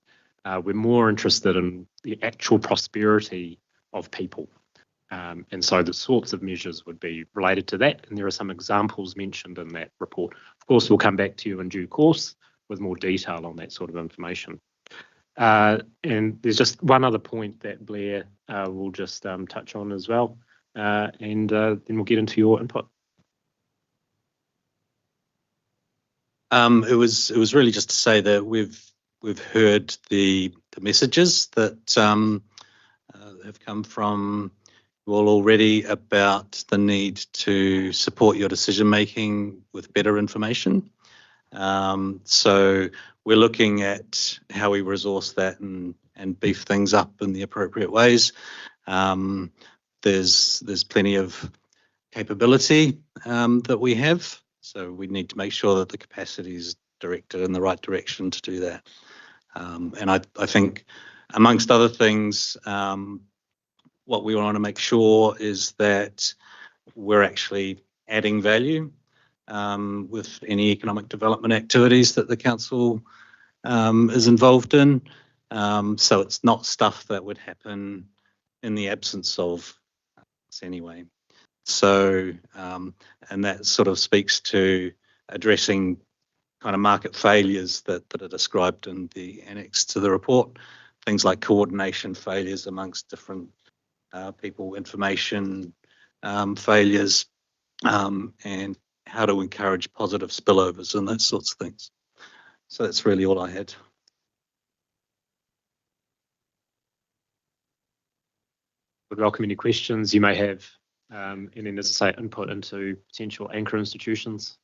We're more interested in the actual prosperity of people. And so the sorts of measures would be related to that. And there are some examples mentioned in that report. Of course, we'll come back to you in due course with more detail on that sort of information. And there's just one other point that Blair will just touch on as well, and then we'll get into your input. It was really just to say that we've heard the messages that have come from you all already about the need to support your decision making with better information. So we're looking at how we resource that and beef things up in the appropriate ways. There's plenty of capability that we have, so we need to make sure that the capacity is directed in the right direction to do that. And I think, amongst other things, what we want to make sure is that we're actually adding value with any economic development activities that the council is involved in. So it's not stuff that would happen in the absence of us anyway. So, and that sort of speaks to addressing kind of market failures that are described in the annex to the report, things like coordination failures amongst different people, information failures, and how to encourage positive spillovers and those sorts of things. So that's really all I had. Would welcome any questions you may have, and then, as I say, input into potential anchor institutions.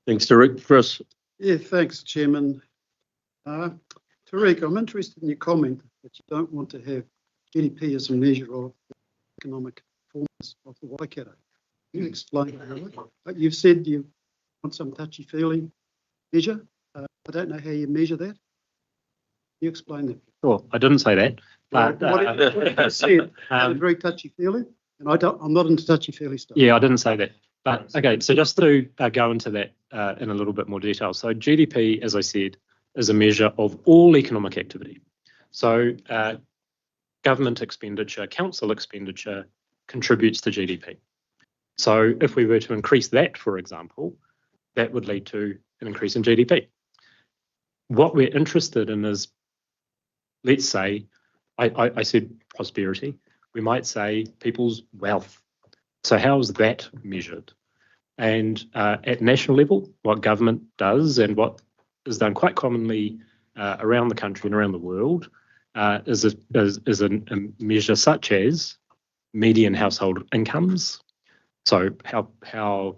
Thanks, Tariq. Chris. Yeah, thanks, Chairman. Tariq, I'm interested in your comment that you don't want to have GDP as a measure of economic performance of the Waikato. Can you explain that? You've said you want some touchy-feely measure. I don't know how you measure that. Can you explain that? Sure, I didn't say that. But what you said was very touchy-feely, and I'm not into touchy-feely stuff. Yeah, I didn't say that. But okay, so just to go into that in a little bit more detail. So GDP, as I said, is a measure of all economic activity. So government expenditure, council expenditure contributes to GDP. So if we were to increase that, for example, that would lead to an increase in GDP. What we're interested in is, let's say, I said prosperity, we might say people's wealth. So how is that measured? And at national level, what government does and what is done quite commonly around the country and around the world is a measure such as median household incomes. So how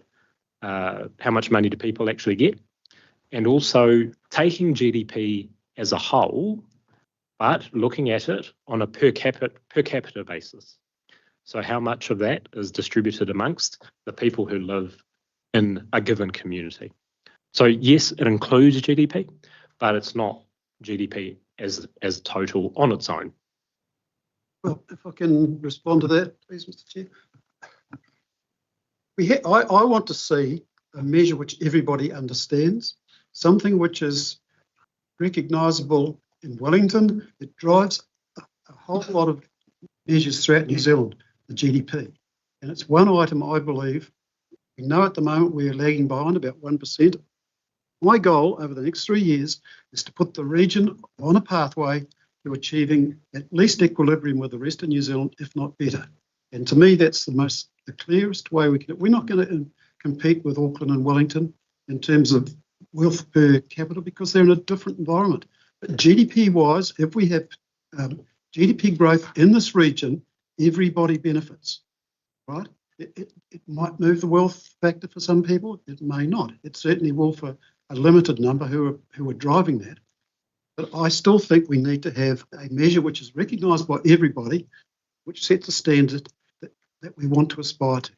much money do people actually get? And also taking GDP as a whole, but looking at it on a per capita basis. So how much of that is distributed amongst the people who live in a given community? So yes, it includes GDP, but it's not GDP as total on its own. Well, if I can respond to that, please, Mr. Chair. I want to see a measure which everybody understands, something which is recognisable in Wellington. It drives a whole lot of measures throughout New Zealand, the GDP. And it's one item, I believe, we know at the moment we are lagging behind about 1%. My goal over the next 3 years is to put the region on a pathway to achieving at least equilibrium with the rest of New Zealand, if not better. And to me, that's the clearest way we can. We're not going to compete with Auckland and Wellington in terms of wealth per capita because they're in a different environment. But GDP-wise, if we have GDP growth in this region, everybody benefits, right? It might move the wealth factor for some people. It may not. It certainly will for a limited number who are driving that. But I still think we need to have a measure which is recognised by everybody, which sets a standard that we want to aspire to.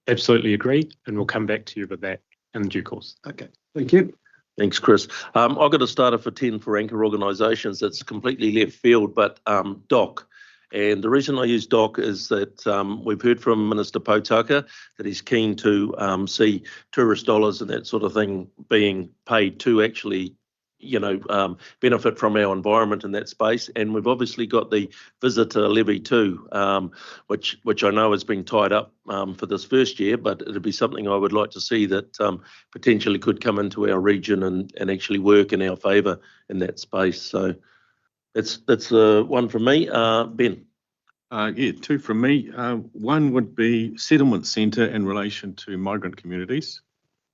Absolutely agree, and we'll come back to you with that in due course. Okay, thank you. Thanks, Chris. I've got a starter for 10 for anchor organisations. That's completely left field, but DOC. And the reason I use DOC is that we've heard from Minister Potaka that he's keen to see tourist dollars and that sort of thing being paid to actually, benefit from our environment in that space. And we've obviously got the visitor levy too, which I know has been tied up for this first year, but it'd be something I would like to see that potentially could come into our region and actually work in our favour in that space. So that's one from me. Ben. Yeah, two from me. One would be settlement centre in relation to migrant communities,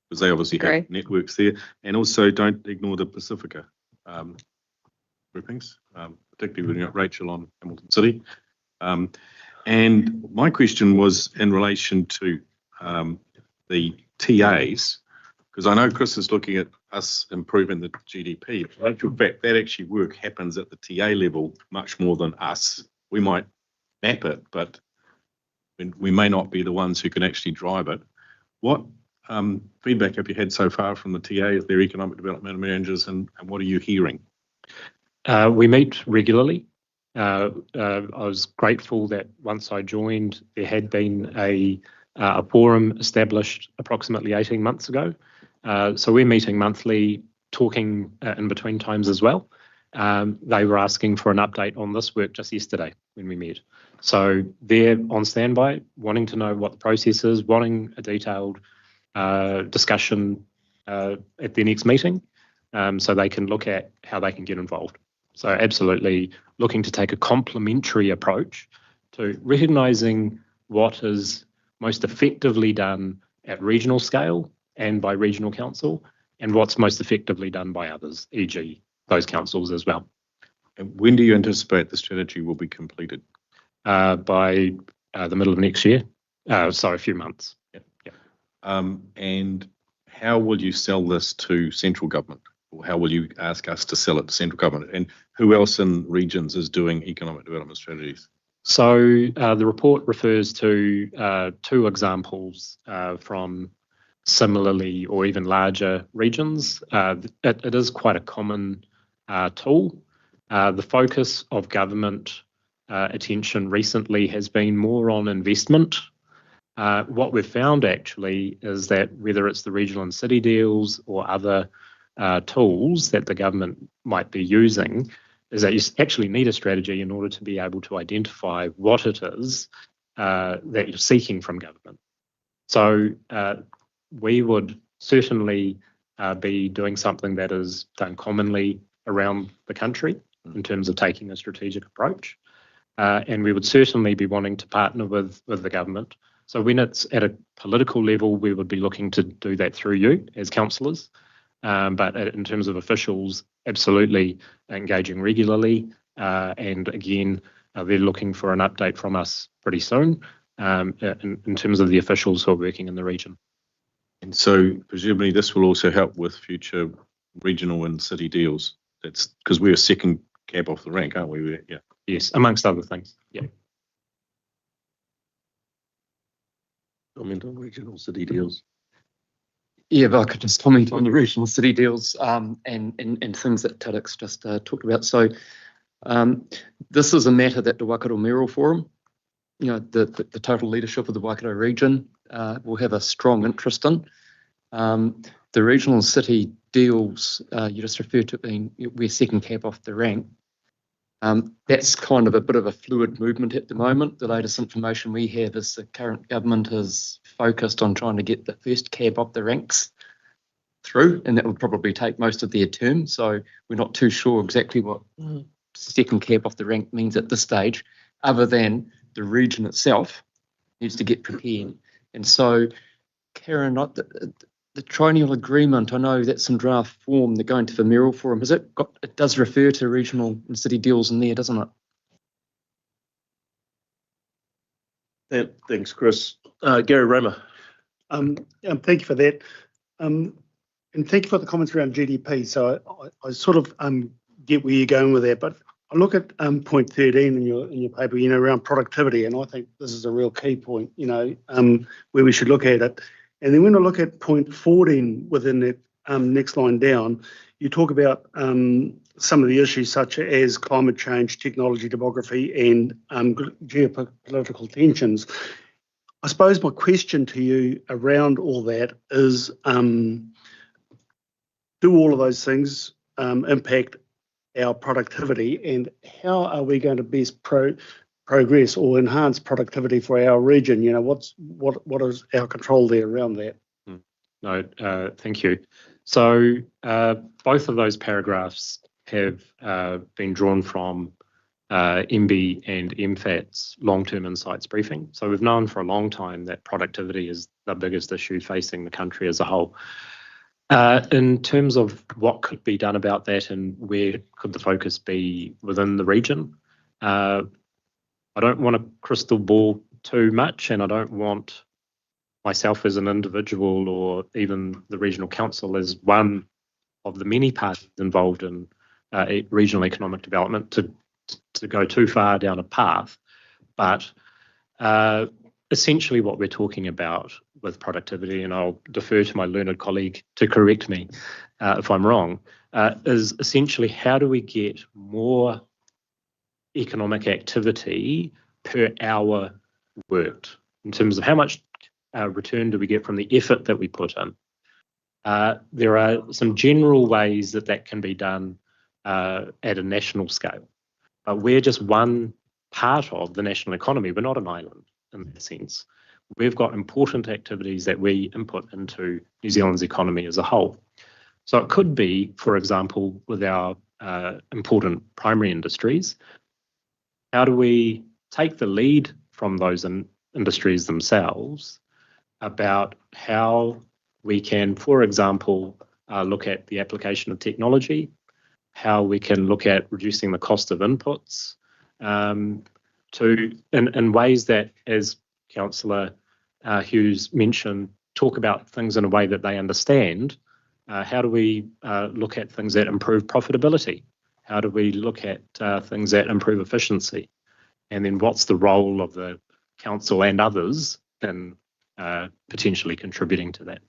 because they obviously have networks there, and also don't ignore the Pacifica groupings, particularly with Rachel on Hamilton City. And my question was in relation to the TAs, because I know Chris is looking at us improving the GDP. In actual fact, that actually work happens at the TA level much more than us. We might map it, but we may not be the ones who can actually drive it. What feedback have you had so far from the TAs, their economic development managers, and what are you hearing? We meet regularly. I was grateful that once I joined, there had been a forum established approximately 18 months ago. So we're meeting monthly, talking in between times as well. They were asking for an update on this work just yesterday when we met. So they're on standby, wanting to know what the process is, wanting a detailed discussion at their next meeting, so they can look at how they can get involved. So absolutely looking to take a complementary approach to recognising what is most effectively done at regional scale and by regional council, and what's most effectively done by others, e.g. those councils as well. And when do you anticipate the strategy will be completed? By the middle of next year. So a few months. Yep. And how will you sell this to central government? Or how will you ask us to sell it to central government? And who else in regions is doing economic development strategies? So the report refers to two examples from similarly or even larger regions. It is quite a common tool. The focus of government attention recently has been more on investment. What we've found actually is that whether it's the regional and city deals or other tools that the government might be using, is that you actually need a strategy in order to be able to identify what it is that you're seeking from government. So we would certainly be doing something that is done commonly around the country in terms of taking a strategic approach. And we would certainly be wanting to partner with the government. So when it's at a political level, we would be looking to do that through you as councillors. But in terms of officials, absolutely engaging regularly. And again, they're looking for an update from us pretty soon in terms of the officials who are working in the region. And so presumably this will also help with future regional and city deals. That's because we're a second cab off the rank, aren't we? Yeah. Yes, amongst other things. Yeah. Comment on regional city deals. Yeah, if I could just comment on the regional city deals and things that Tadek's just talked about. So this is a matter that the Waikato Mayoral Forum, the total leadership of the Waikato region will have a strong interest in. The regional city deals, you just referred to being, we're second cab off the rank. That's kind of a bit of a fluid movement at the moment. The latest information we have is the current government is focused on trying to get the first cab off the ranks through, and that will probably take most of their term. So we're not too sure exactly what second cab off the rank means at this stage, other than the region itself needs to get prepared. And so, Karen, the triennial agreement, I know that's in draft form, they're going to the Mayoral Forum. It does refer to regional and city deals in there, doesn't it? Thanks, Chris. Gary Raymer. Thank you for that. And thank you for the comments around GDP. So I sort of get where you're going with that, but I look at point 13 in your paper, around productivity, and I think this is a real key point, where we should look at it. And then when I look at point 14 within that next line down, you talk about some of the issues such as climate change, technology, demography, and geopolitical tensions. I suppose my question to you around all that is, do all of those things impact our productivity, and how are we going to best progress or enhance productivity for our region? You know, what is our control there around that? No, thank you. So both of those paragraphs have been drawn from MB and MFAT's long-term insights briefing. So we've known for a long time that productivity is the biggest issue facing the country as a whole. In terms of what could be done about that and where could the focus be within the region, I don't want to crystal ball too much, and I don't want myself as an individual or even the regional council as one of the many parties involved in regional economic development to go too far down a path. But essentially what we're talking about with productivity, and I'll defer to my learned colleague to correct me if I'm wrong, is essentially how do we get more economic activity per hour worked in terms of how much return do we get from the effort that we put in. There are some general ways that can be done at a national scale, but we're just one part of the national economy. We're not an island in that sense. We've got important activities that we input into New Zealand's economy as a whole. So it could be, for example, with our important primary industries, how do we take the lead from those industries themselves about how we can, for example, look at the application of technology, how we can look at reducing the cost of inputs, in ways that, as Councillor Hughes mentioned, talk about things in a way that they understand. How do we look at things that improve profitability? How do we look at things that improve efficiency? And then what's the role of the council and others in potentially contributing to that?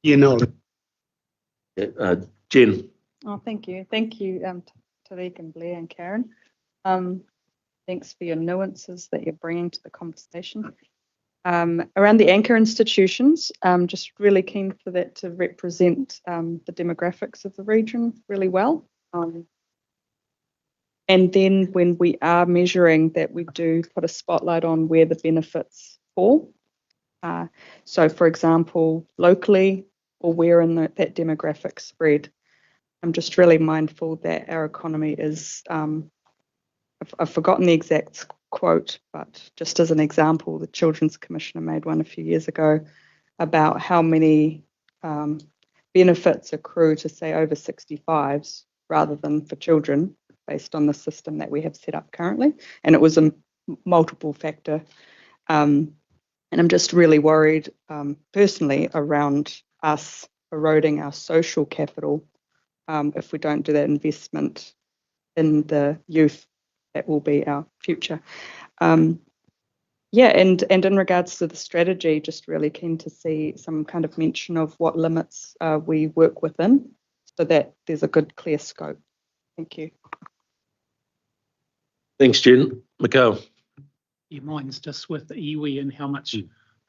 You know. Jen. Oh, thank you. Thank you, Tariq and Blair and Karen. Thanks for your nuances that you're bringing to the conversation. Around the anchor institutions, just really keen for that to represent the demographics of the region really well. And then when we are measuring that, we do put a spotlight on where the benefits fall. So, for example, locally or where in that demographic spread. I'm just really mindful that our economy is, I've forgotten the exact quote, but just as an example, the Children's Commissioner made one a few years ago about how many benefits accrue to, say, over 65s rather than for children based on the system that we have set up currently. And it was a multiple factor. And I'm just really worried personally around us eroding our social capital if we don't do that investment in the youth that will be our future. Yeah, and in regards to the strategy, just really keen to see some kind of mention of what limits we work within so that there's a good, clear scope. Thank you. Thanks, Jen. Mikhail. Yeah, mine's just with the iwi and how much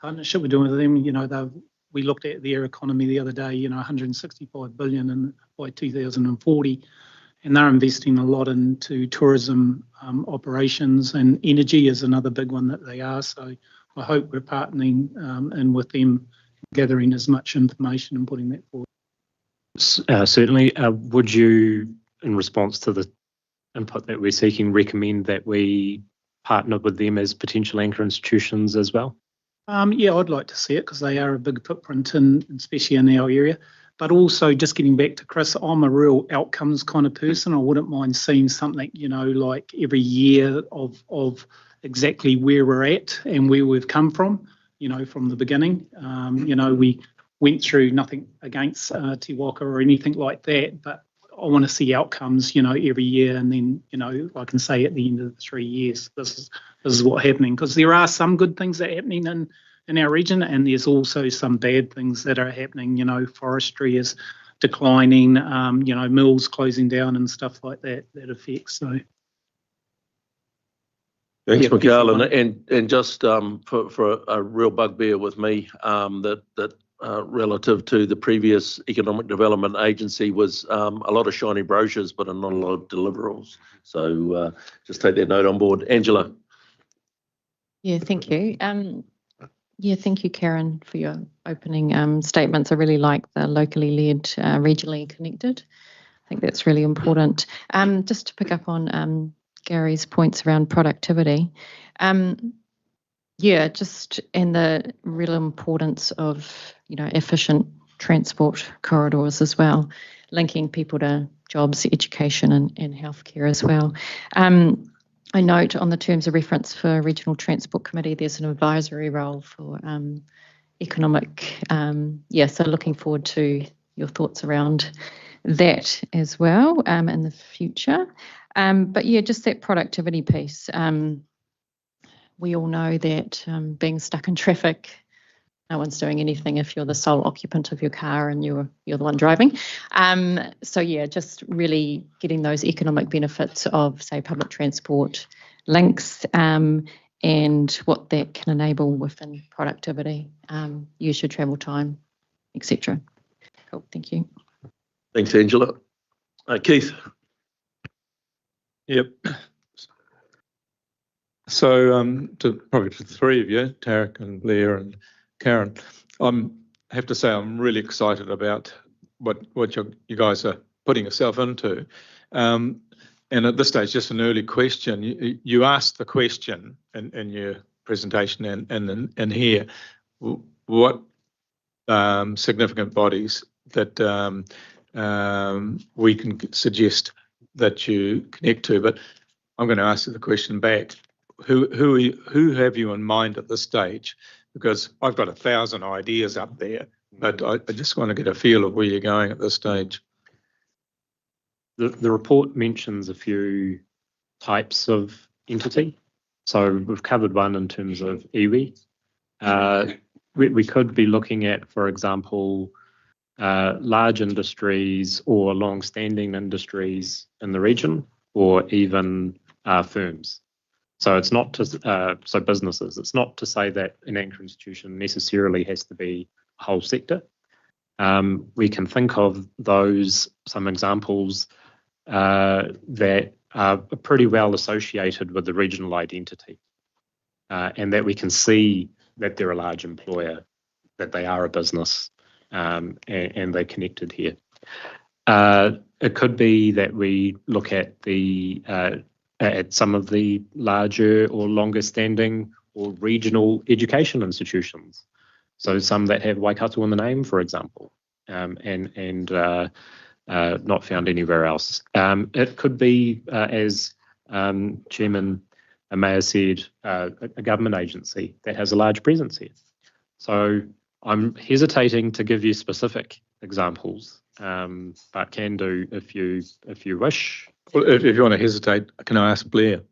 partnership we're doing with them. You know, we looked at their economy the other day, you know, 165 billion by 2040. And they're investing a lot into tourism operations, and energy is another big one that they are. So I hope we're partnering in with them, gathering as much information and putting that forward. Certainly. Would you, in response to the input that we're seeking, recommend that we partner with them as potential anchor institutions as well? Yeah, I'd like to see it because they are a big footprint, especially in our area. But also, just getting back to Chris, I'm a real outcomes kind of person. I wouldn't mind seeing something, you know, like every year of exactly where we're at and where we've come from, you know, from the beginning. You know, we went through nothing against Te Waka or anything like that, but I want to see outcomes, you know, every year. And then, you know, I can say at the end of the 3 years, this is what's happening. Because there are some good things that are happening in our region, and there's also some bad things that are happening. You know, forestry is declining, you know, mills closing down and stuff like that affects. So Thanks, Yeah, Mikhail, PC1. and just for a real bugbear with me, that relative to the previous Economic Development Agency was a lot of shiny brochures, but not a lot of deliverables. So just take that note on board. Angela. Yeah, thank you. Yeah, thank you, Karen, for your opening statements. I really like the locally led, regionally connected. I think that's really important. Just to pick up on Gary's points around productivity. Yeah, just and the real importance of, efficient transport corridors as well, linking people to jobs, education and healthcare as well. I note on the terms of reference for Regional Transport Committee, there's an advisory role for economic, so looking forward to your thoughts around that as well in the future. But yeah, just that productivity piece. We all know that being stuck in traffic, no one's doing anything if you're the sole occupant of your car and you're the one driving. So yeah, just really getting those economic benefits of, say, public transport links and what that can enable within productivity, use your travel time, etc. Cool, thank you. Thanks, Angela. Keith. Yep. So probably to the three of you, Tarek and Blair and Karen, I have to say I'm really excited about what you guys are putting yourself into. And at this stage, just an early question. You asked the question in your presentation and here, what significant bodies that we can suggest that you connect to, but I'm going to ask you the question back. Who have you in mind at this stage? Because I've got 1,000 ideas up there, but I just want to get a feel of where you're going at this stage. The report mentions a few types of entity. So we've covered one in terms of iwi. We could be looking at, for example, large industries or long-standing industries in the region, or even firms. So it's not to so businesses. It's not to say that an anchor institution necessarily has to be a whole sector. We can think of some examples that are pretty well associated with the regional identity, and that we can see that they're a large employer, that they are a business, and they're connected here. It could be that we look at at some of the larger or longer standing or regional education institutions. So some that have Waikato in the name, for example, and not found anywhere else. It could be, as Chairman Mayer said, a government agency that has a large presence here. So I'm hesitating to give you specific examples, but can do if you wish. Well, if you want to hesitate, can I ask Blair?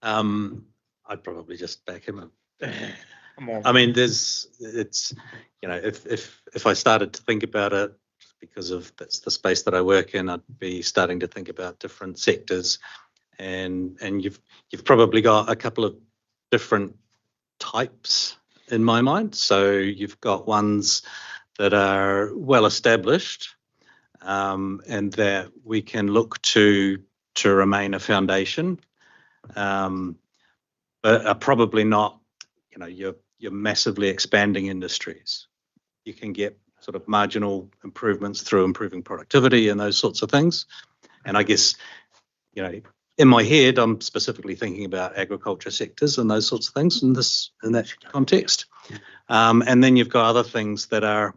I'd probably just back him up. I mean, if I started to think about it, because of that's the space that I work in, I'd be starting to think about different sectors, and you've probably got a couple of different types in my mind. So you've got ones that are well established, and that we can look to remain a foundation, but are probably not, your massively expanding industries. You can get sort of marginal improvements through improving productivity and those sorts of things. And I guess, in my head, I'm specifically thinking about agriculture sectors and those sorts of things in that context. And then you've got other things that are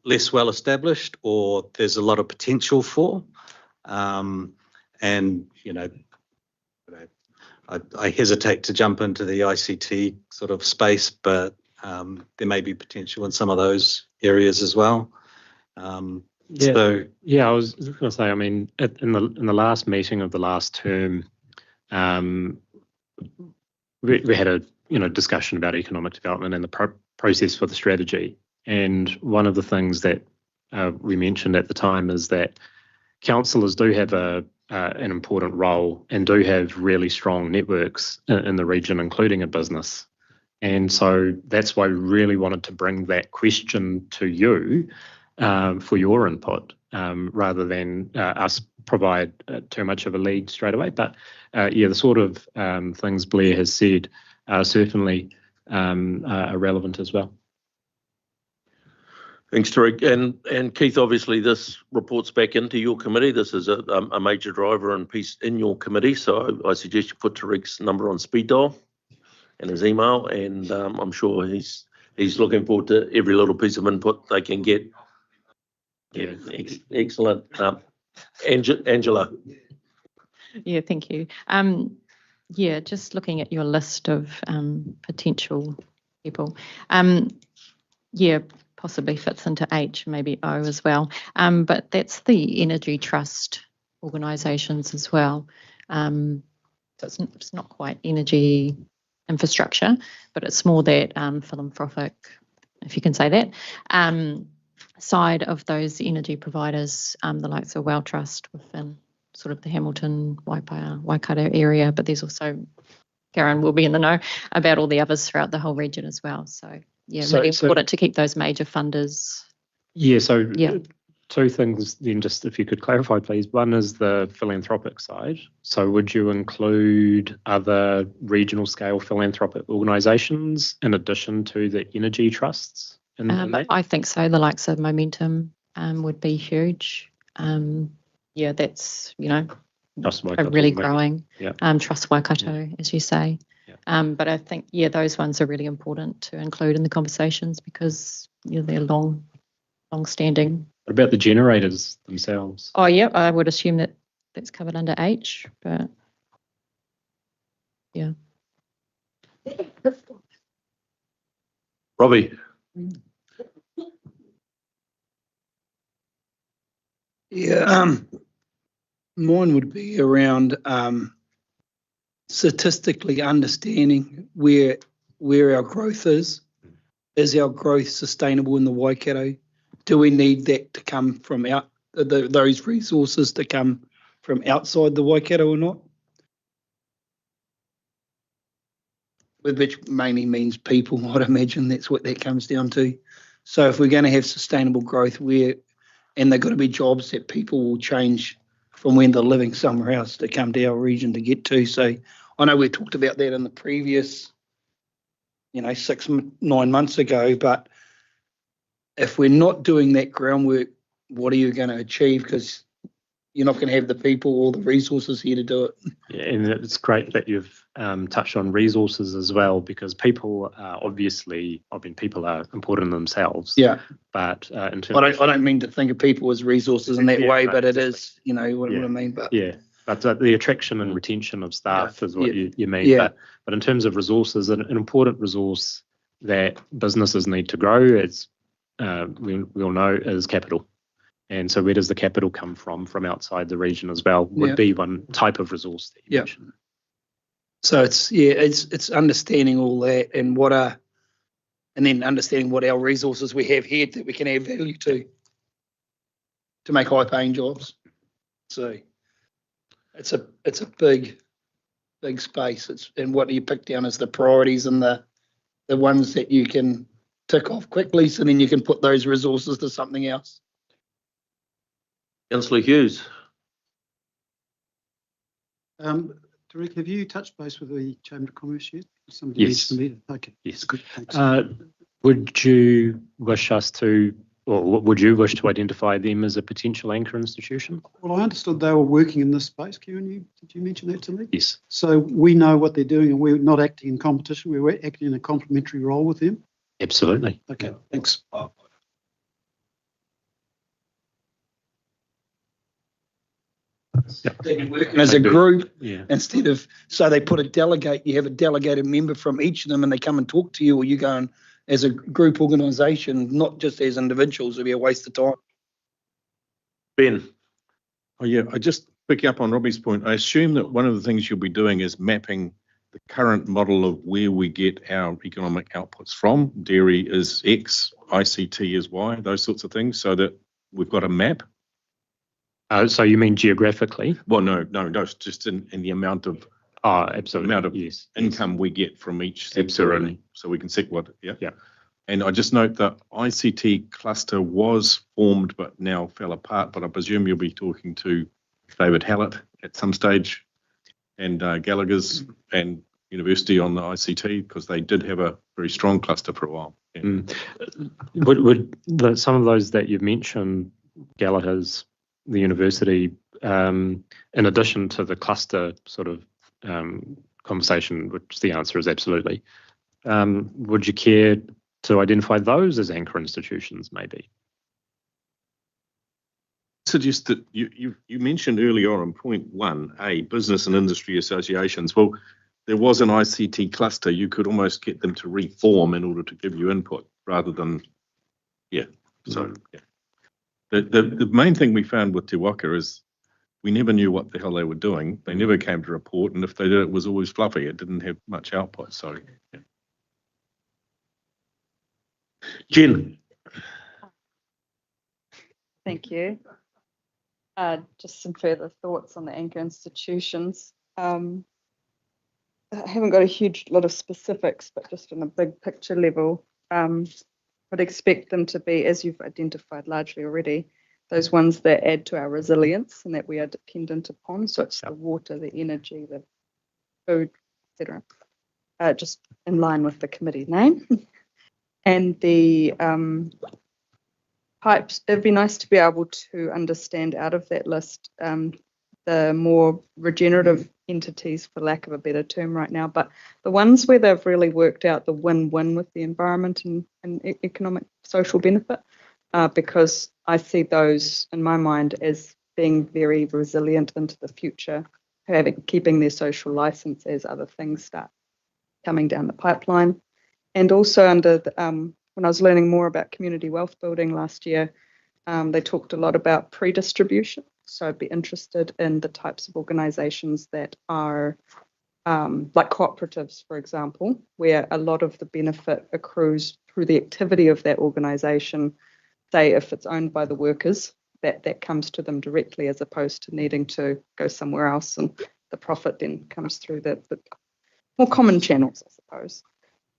less well established, or there's a lot of potential for. I hesitate to jump into the ICT sort of space, but there may be potential in some of those areas as well. I was going to say, I mean, in the last meeting of the last term, we had a discussion about economic development and the process for the strategy. And one of the things that we mentioned at the time is that councillors do have a an important role and do have really strong networks in the region, including a business. And so that's why we really wanted to bring that question to you for your input, rather than us provide too much of a lead straight away. But yeah, the sort of things Blair has said certainly are relevant as well. Thanks, Tariq. And Keith, obviously this reports back into your committee. This is a major driver and piece in your committee. So I suggest you put Tariq's number on speed dial and his email, and I'm sure he's looking forward to every little piece of input they can get. Yeah, excellent. Angela. Yeah, thank you. Yeah, just looking at your list of potential people. Yeah, possibly fits into H, maybe O as well. But that's the energy trust organisations as well. So it's not quite energy infrastructure, but it's more that philanthropic, if you can say that, side of those energy providers, the likes of Well Trust within sort of the Hamilton, Waikato area, but there's also, Karen will be in the know about all the others throughout the whole region as well. So yeah, really important to keep those major funders. Yeah, so two things then, just if you could clarify, please. One is the philanthropic side. So would you include other regional scale philanthropic organisations in addition to the energy trusts? In that? I think so. The likes of Momentum would be huge. Yeah, that's, a really growing Trust Waikato, as you say. Yeah. But I think, those ones are really important to include in the conversations because they're long-standing. What about the generators themselves? Oh, yeah, I would assume that that's covered under H, but yeah. Robbie. Yeah, mine would be around statistically understanding where our growth is. Is our growth sustainable in the Waikato? Do we need that to come from those resources to come from outside the Waikato or not? Which mainly means people, I'd imagine that's what that comes down to. So if we're going to have sustainable growth, and they've got to be jobs that people will change from when they're living somewhere else to come to our region to get to. So I know we talked about that in the previous, 6-9 months ago, but if we're not doing that groundwork, what are you going to achieve? Because you're not going to have the people or the resources here to do it. Yeah, and it's great that you've touched on resources as well, because people are people are important themselves. Yeah. But in terms I don't mean to think of people as resources in that way, but it is, what I mean. But but the attraction and retention of staff is what you mean. Yeah. But in terms of resources, an important resource that businesses need to grow, as we all know, is capital. And so where does the capital come from outside the region as well, would be one type of resource that you mentioned. So it's understanding all that and and then understanding what our resources we have here that we can add value to make high paying jobs. So it's a big space. And what do you pick down as the priorities and the ones that you can tick off quickly, so then you can put those resources to something else. Councillor Hughes. Tariq, have you touched base with the Chamber of Commerce yet? Yes. Okay. Yes. Good. Thanks. Would you wish to identify them as a potential anchor institution? Well, I understood they were working in this space. Kieran, did you mention that to me? Yes. So we know what they're doing, and we're not acting in competition. We're acting in a complementary role with them. Absolutely. Okay. Thanks. Working as a group instead of, so they put you have a delegated member from each of them and they come and talk to you, or you go as a group organisation, not just as individuals. It'd be a waste of time. Ben. Oh yeah, I just picking up on Robbie's point, I assume that one of the things you'll be doing is mapping the current model of where we get our economic outputs from. Dairy is X, ICT is Y, those sorts of things, so that we've got a map. So you mean geographically? Well, no, it's just in the amount of absolutely. Amount of yes. income we get from each sector, Absolutely. and so we can see what. Yeah. And I just note that ICT cluster was formed but now fell apart. But I presume you'll be talking to David Hallett at some stage, and Gallagher's and University on the ICT, because they did have a very strong cluster for a while. Yeah. Would some of those that you've mentioned, Gallagher's, the university, in addition to the cluster sort of conversation, which the answer is absolutely, would you care to identify those as anchor institutions, maybe? Suggest that you mentioned earlier on point 1A, business and industry associations. Well, there was an ICT cluster. You could almost get them to reform in order to give you input rather than, The main thing we found with Te Waka is we never knew what the hell they were doing. They never came to report, and if they did, it was always fluffy. It didn't have much output. So, yeah. Jen. Thank you. Just some further thoughts on the anchor institutions. I haven't got a huge lot of specifics, but just on a big picture level, I'd expect them to be, as you've identified largely already, those ones that add to our resilience and that we are dependent upon. So it's the water, the energy, the food, etc. Just in line with the committee name. And the pipes, it'd be nice to be able to understand out of that list the more regenerative entities, for lack of a better term right now, but the ones where they've really worked out the win-win with the environment and economic social benefit, because I see those in my mind as being very resilient into the future, keeping their social license as other things start coming down the pipeline. And also under the, when I was learning more about community wealth building last year, they talked a lot about pre-distribution. So I'd be interested in the types of organisations that are like cooperatives, for example, where a lot of the benefit accrues through the activity of that organisation. Say if it's owned by the workers, that comes to them directly as opposed to needing to go somewhere else, and the profit then comes through the more common channels, I suppose.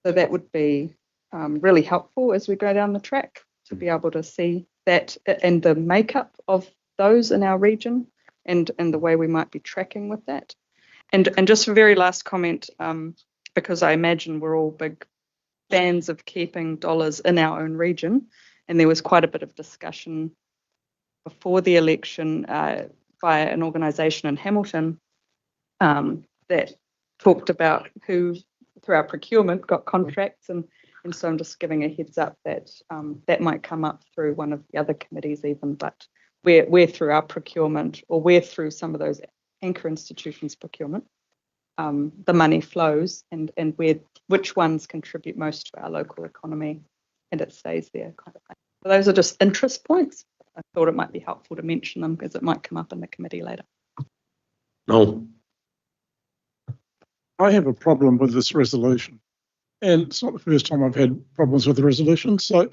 So that would be really helpful as we go down the track to be able to see that and the makeup of those in our region and the way we might be tracking with that. And just a very last comment, because I imagine we're all big fans of keeping dollars in our own region, and there was quite a bit of discussion before the election by an organisation in Hamilton that talked about who, through our procurement, got contracts, and so I'm just giving a heads up that that might come up through one of the other committees even, but we're through our procurement, or we're through some of those anchor institutions' procurement, the money flows and which ones contribute most to our local economy, and it stays there kind of thing. So those are just interest points. I thought it might be helpful to mention them because it might come up in the committee later. No. I have a problem with this resolution, and it's not the first time I've had problems with the resolution. So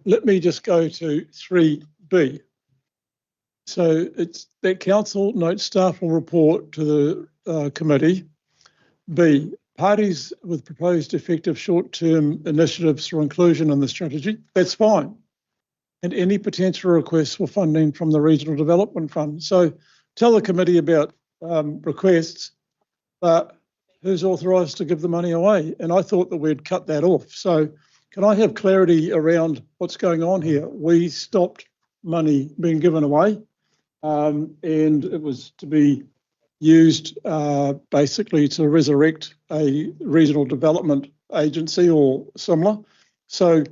let me just go to 3B. So it's that council notes staff will report to the committee. B, parties with proposed effective short-term initiatives for inclusion in the strategy. That's fine. And any potential requests for funding from the Regional Development Fund. So tell the committee about requests, but who's authorised to give the money away? And I thought that we'd cut that off. So can I have clarity around what's going on here? We stopped money being given away, and it was to be used basically to resurrect a regional development agency or similar. So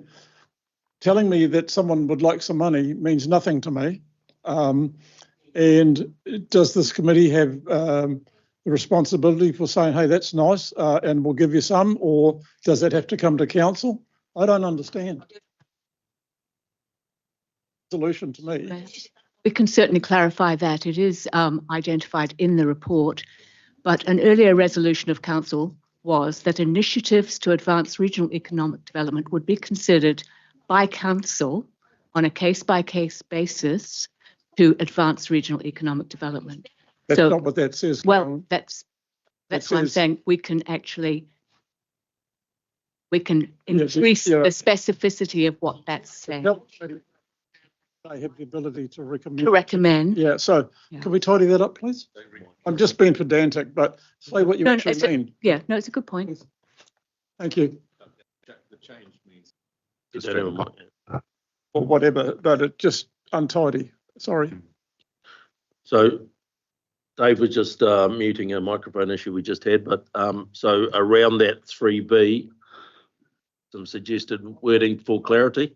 telling me that someone would like some money means nothing to me. And does this committee have the responsibility for saying, hey, that's nice, and we'll give you some, or does that have to come to council? I don't understand. Solution to me. We can certainly clarify that. It is identified in the report, but an earlier resolution of council was that initiatives to advance regional economic development would be considered by council on a case-by-case basis to advance regional economic development. That's So, not what that says. well, Carolyn. that's It what I'm says- saying. We can Yes, increase yeah. the specificity of what that's saying. They have the ability to recommend. To recommend. Yeah, so can we tidy that up, please? I'm just being pedantic, but say what you actually mean. No, it's a good point. Thank you. The change means. Or whatever, but it just untidy. Sorry. So Dave was just muting a microphone issue we just had, but so around that 3B, some suggested wording for clarity.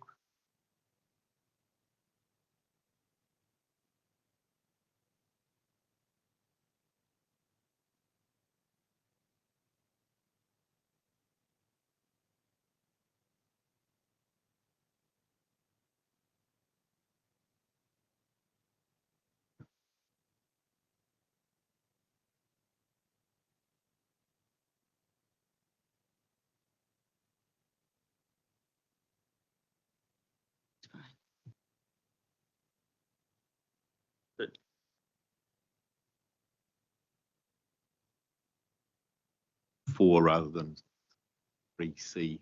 Four rather than 3C.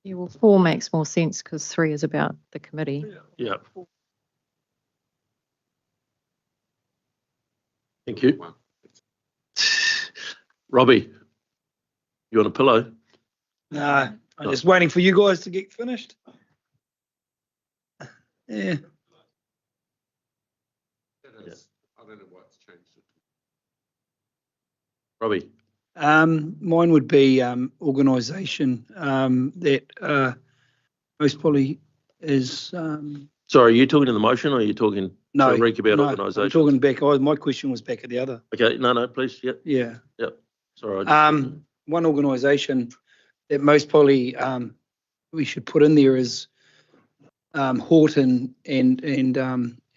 Yeah, well, 4 makes more sense because 3 is about the committee. Yeah. Thank you. Robbie, you want a pillow? No, I'm just waiting for you guys to get finished. Yeah. I don't know what's changed. Robbie. Mine would be organisation that most probably is. Sorry, are you talking to the motion or are you talking No, to Reek about no, organisation? I'm talking back. My question was back at the other. Okay, no, please. Yep. Yeah. Yep. Sorry. One organisation that most probably we should put in there is hort and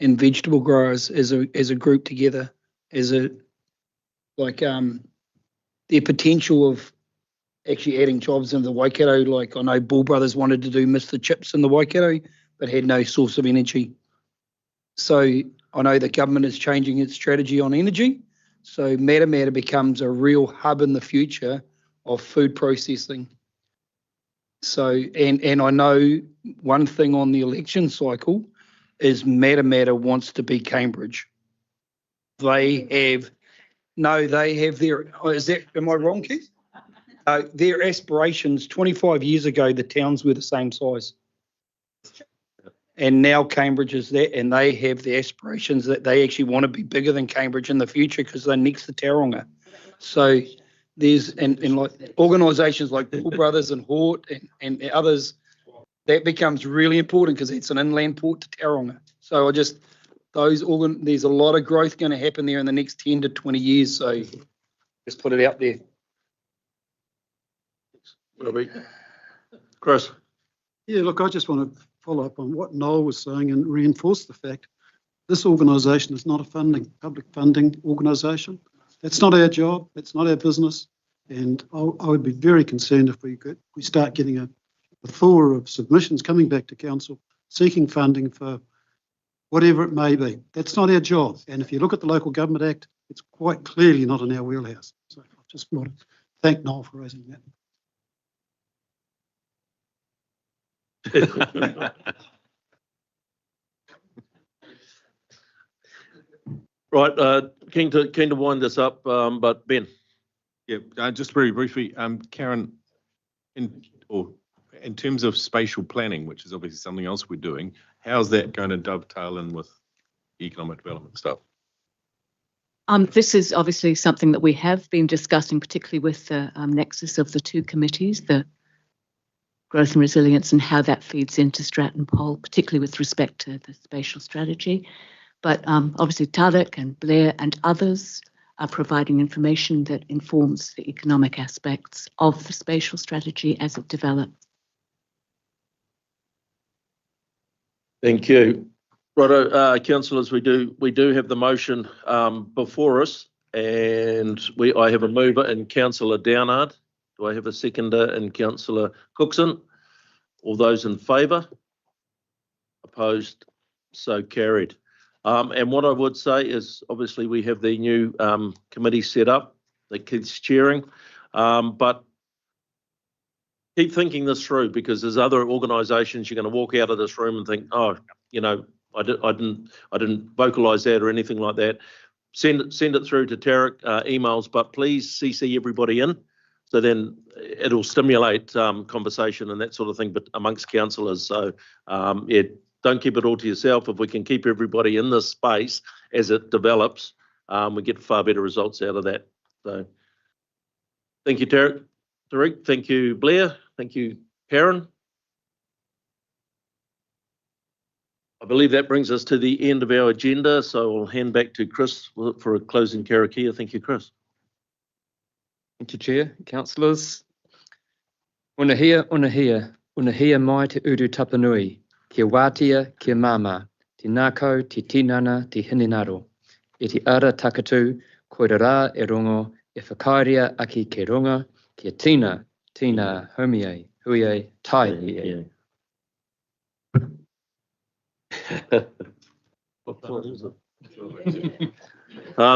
vegetable growers as a group together, as a like their potential of actually adding jobs in the Waikato. Like I know Bull Brothers wanted to do Mr. Chips in the Waikato, but had no source of energy. So I know the government is changing its strategy on energy. So Matamata becomes a real hub in the future of food processing. So, and I know one thing on the election cycle is Matamata wants to be Cambridge. They have their, am I wrong, Keith? Their aspirations, 25 years ago, the towns were the same size. And now Cambridge is that, and they have the aspirations that they actually want to be bigger than Cambridge in the future because they're next to Tauranga. So there's, and like organisations like Bull Brothers and Hort and others, that becomes really important because it's an inland port to Tauranga. So there's a lot of growth going to happen there in the next 10 to 20 years. So just put it out there. Chris. Yeah, look, I just want to follow up on what Noel was saying and reinforce the fact this organisation is not a public funding organisation. That's not our job. That's not our business. And I would be very concerned if we start getting a plethora of submissions coming back to council seeking funding for whatever it may be. That's not our job. And if you look at the Local Government Act, it's quite clearly not in our wheelhouse. So I just want to thank Noel for raising that. Right, keen to wind this up, but Ben. Yeah, just very briefly, Karen, in terms of spatial planning, which is obviously something else we're doing, how's that going to dovetail in with economic development stuff? This is obviously something that we have been discussing, particularly with the nexus of the two committees, the growth and resilience and how that feeds into Strat and Pol, particularly with respect to the spatial strategy. But obviously Tarek and Blair and others are providing information that informs the economic aspects of the spatial strategy as it develops. Thank you. Right, councillors, we do have the motion before us. And I have a mover in Councillor Downard. Do I have a seconder in Councillor Cookson? All those in favour? Opposed? So carried. And what I would say is, obviously, we have the new committee set up that Keith's chairing, but keep thinking this through, because there's other organisations you're going to walk out of this room and think, oh, you know, I didn't vocalise that or anything like that. Send it through to Tarek emails, but please CC everybody in, so then it'll stimulate conversation and that sort of thing, but amongst councillors. So yeah, don't keep it all to yourself. If we can keep everybody in this space as it develops, we get far better results out of that. So thank you, Tarek. Thank you, Blair. Thank you, Karen. I believe that brings us to the end of our agenda, so I'll hand back to Chris for a closing karakia. Thank you, Chris. Thank you, Chair. Councillors. Unahia, unahia, unahia mai te uru tapanui, kia wātia, kia māma, te nākau, te tinana, te hininaro. E te ara takatu, koira rā e rongo, e whakairia aki ke ronga, kia tina, homiei, huiei, tai iei.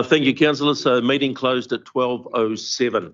Thank you, councillors. So meeting closed at 12:07.